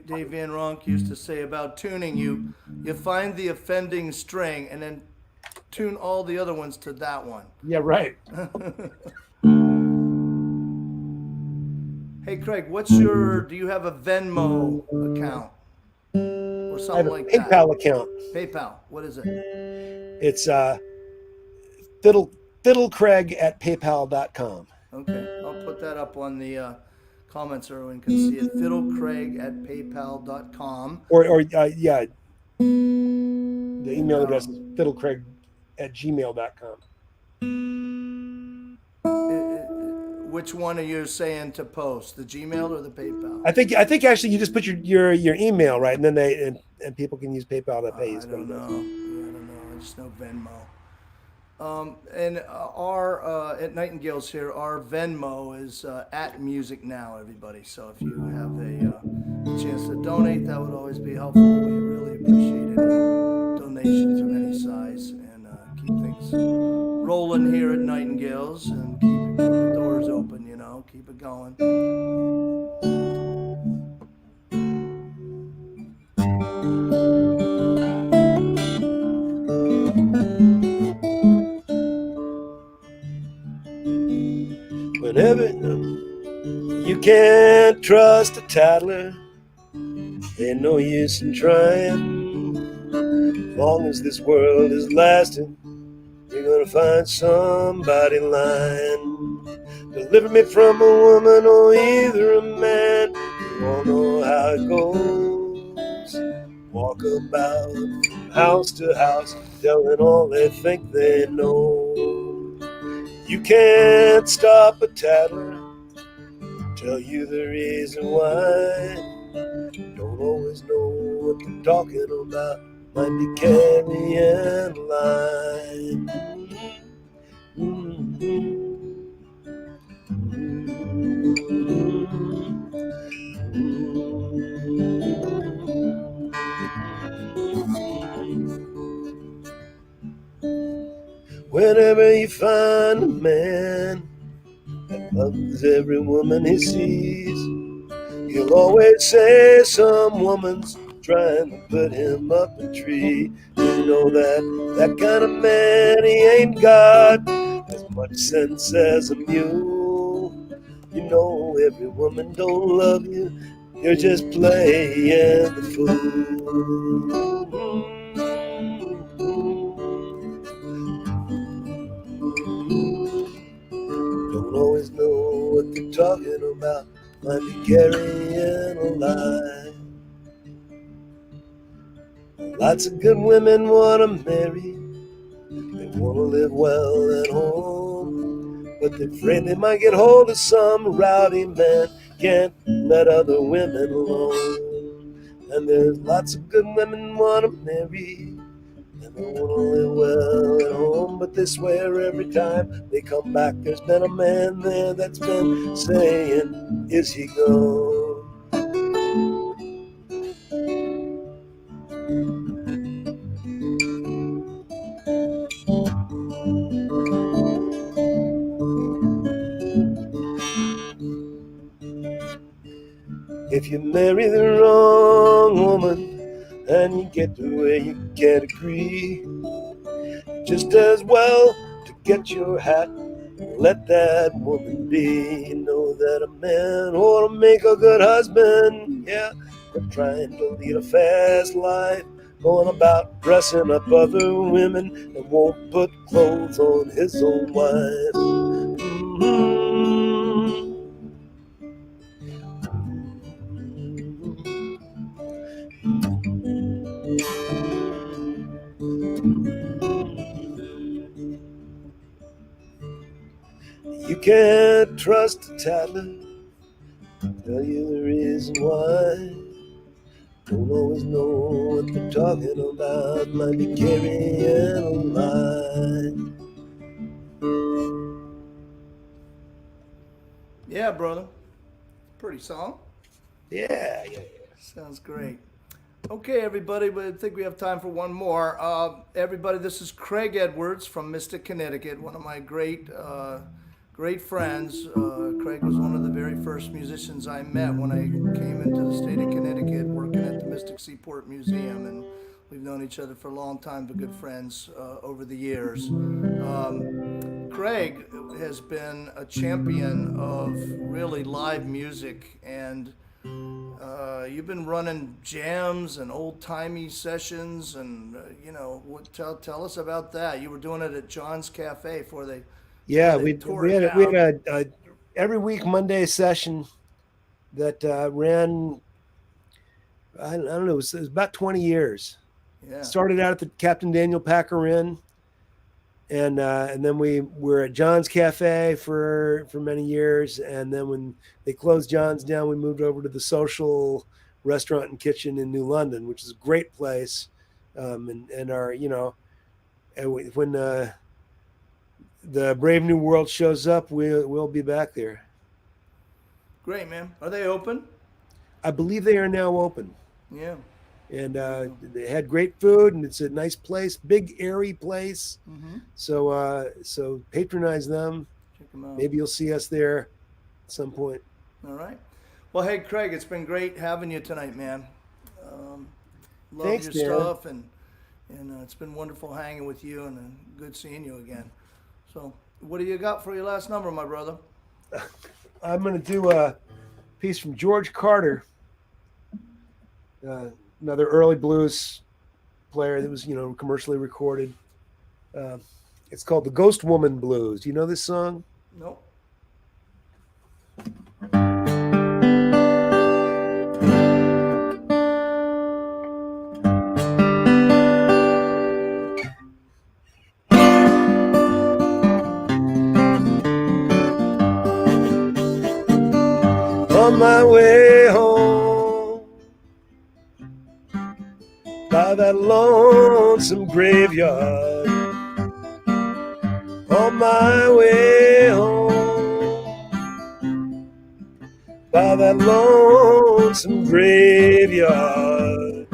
Dave Van Ronk used to say about tuning, you find the offending string and then tune all the other ones to that one. Yeah, right. Hey, Craig, do you have a Venmo account or I have something a like PayPal account. that? PayPal. What is it? It's fiddlecraig@paypal.com. Okay, I'll put that up on the comments so everyone can see it. fiddlecraig@paypal.com. Or yeah, the email address is fiddlecraig@gmail.com. Which one are you saying to post, the Gmail or the PayPal? I think actually you just put your email, right, and then and people can use PayPal to pay you. I don't know. Yeah, I don't know. I just know Venmo. And our at Nightingale's here, our Venmo is at Music Now, everybody. So if you have a chance to donate, that would always be helpful. We really appreciate any donations of any size, and keep things rolling here at Nightingale's, and keep the doors open. Keep it going. Whenever you can't trust a tattler, ain't no use in trying. Long as this world is lasting, you're gonna find somebody lying. Deliver me from a woman or either a man. You all know how it goes. Walk about from house to house, telling all they think they know. You can't stop a tattler, tell you the reason why. Don't always know what they're talking about, might be carrying a line. Whenever you find a man that loves every woman he sees, he'll always say some woman's trying to put him up a tree. You know that kind of man, he ain't got as much sense as a mule. You know every woman don't love you, you're just playing the fool. Don't always know what they're talking about, might be carrying a lie. Lots of good women want to marry, they want to live well at home, but they're afraid they might get hold of some rowdy man, can't let other women alone. And there's lots of good women want to marry, and They wanna live well at home, but they swear every time they come back there's been a man there that's been saying, is he gone? If you marry the wrong woman and you get to where you can't agree, just as well to get your hat and let that woman be. You know that a man ought to make a good husband, yeah, but trying to lead a fast life, going about dressing up other women and won't put clothes on his own wife. Mm-hmm. You can't trust a tattler, tell you the reason why. Don't always know what they're talking about, might be carrying a lie. Yeah, brother. Pretty song. Yeah. Sounds great. Okay, everybody, but I think we have time for one more. Everybody, this is Craig Edwards from Mystic, Connecticut, one of my great friends. Craig was one of the very first musicians I met when I came into the state of Connecticut working at the Mystic Seaport Museum, and we've known each other for a long time, but good friends over the years. Craig has been a champion of really live music, and you've been running jams and old-timey sessions, and tell us about that. You were doing it at John's Cafe before they We tore had it we had down. a every week Monday session that ran. I don't know. It was about 20 years. Yeah, Started out at the Captain Daniel Packer Inn, and then we were at John's Cafe for many years, and then when they closed John's down, we moved over to the Social Restaurant and Kitchen in New London, which is a great place. And our when the Brave New World shows up, we'll be back there. great, man. Are they open? I believe they are now open, Yeah. and they had great food, and it's a nice place, big airy place. Mm-hmm. So patronize them. Check them out. Maybe you'll see us there at some point. All right. Well, hey, Craig, it's been great having you tonight, man. Love Thanks, your Dan. stuff, and it's been wonderful hanging with you, and good seeing you again. So, what do you got for your last number, my brother? I'm going to do a piece from George Carter, another early blues player that was, commercially recorded. It's called the Ghost Woman Blues. Do you know this song? Nope. On my way home, by that lonesome graveyard. On my way home, by that lonesome graveyard.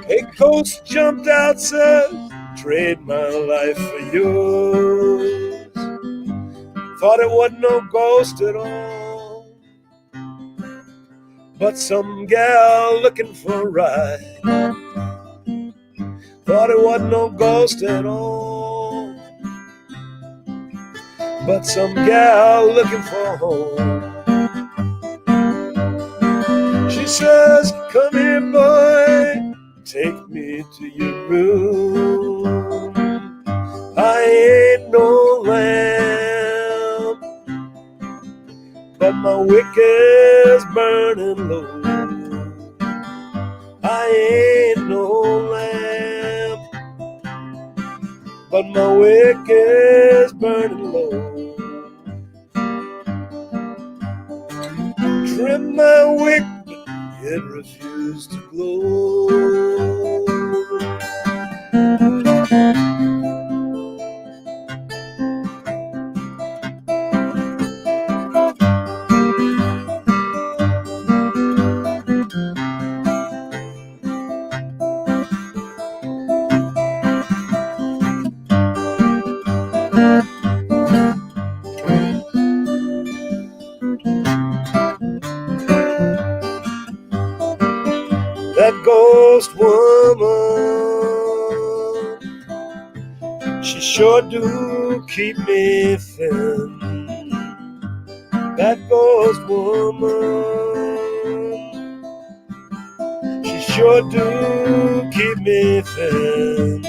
A ghost jumped out, said, trade my life for yours. Thought it wasn't no ghost at all, but some gal looking for a ride. Thought it wasn't no ghost at all, but some gal looking for a home. She says, come here, boy, take me to your room. I ain't no lamb, but my wick is burning low. I ain't no lamp, but my wick is burning low. Trim my wick, but it refused to glow. sure do keep me thin. That ghost woman, she sure do keep me thin.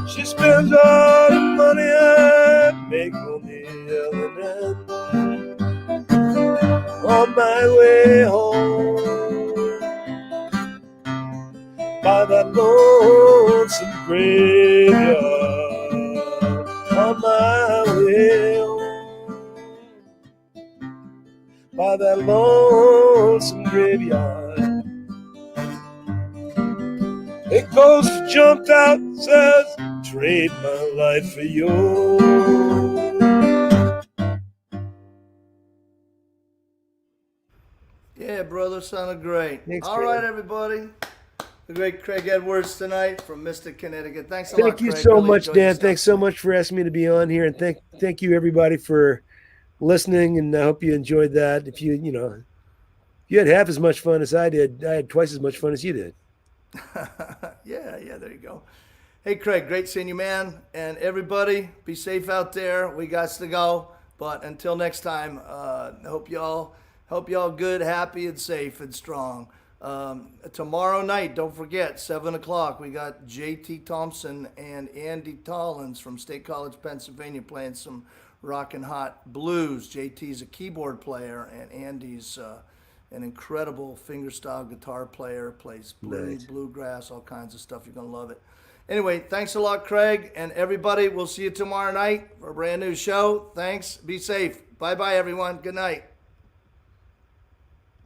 She spends all the money I make on the L&N. On my way home, by that lonesome graveyard. On my way home, by that lonesome graveyard. A ghost jumped out and says, trade my life for yours. Yeah, brother, sounded great. Thanks, All man. right, everybody. The great Craig Edwards tonight from Mystic, Connecticut. Thanks a lot, Thank you Craig. so Really much, enjoyed Dan. yourself Thanks so tonight. much for asking me to be on here, and thank you everybody for listening. And I hope you enjoyed that. If you had half as much fun as I did, I had twice as much fun as you did. Yeah, there you go. Hey, Craig, great seeing you, man. And everybody, be safe out there. We got to go. But until next time, hope y'all good, happy, and safe and strong. Tomorrow night, don't forget, 7 o'clock, we got JT Thompson and Andy Tollins from State College, Pennsylvania, playing some rockin' hot blues. JT's a keyboard player, and Andy's an incredible fingerstyle guitar player, plays blues, Nice. bluegrass, all kinds of stuff. You're going to love it. Anyway, thanks a lot, Craig, and everybody. We'll see you tomorrow night for a brand new show. Thanks. Be safe. Bye-bye, everyone. Good night.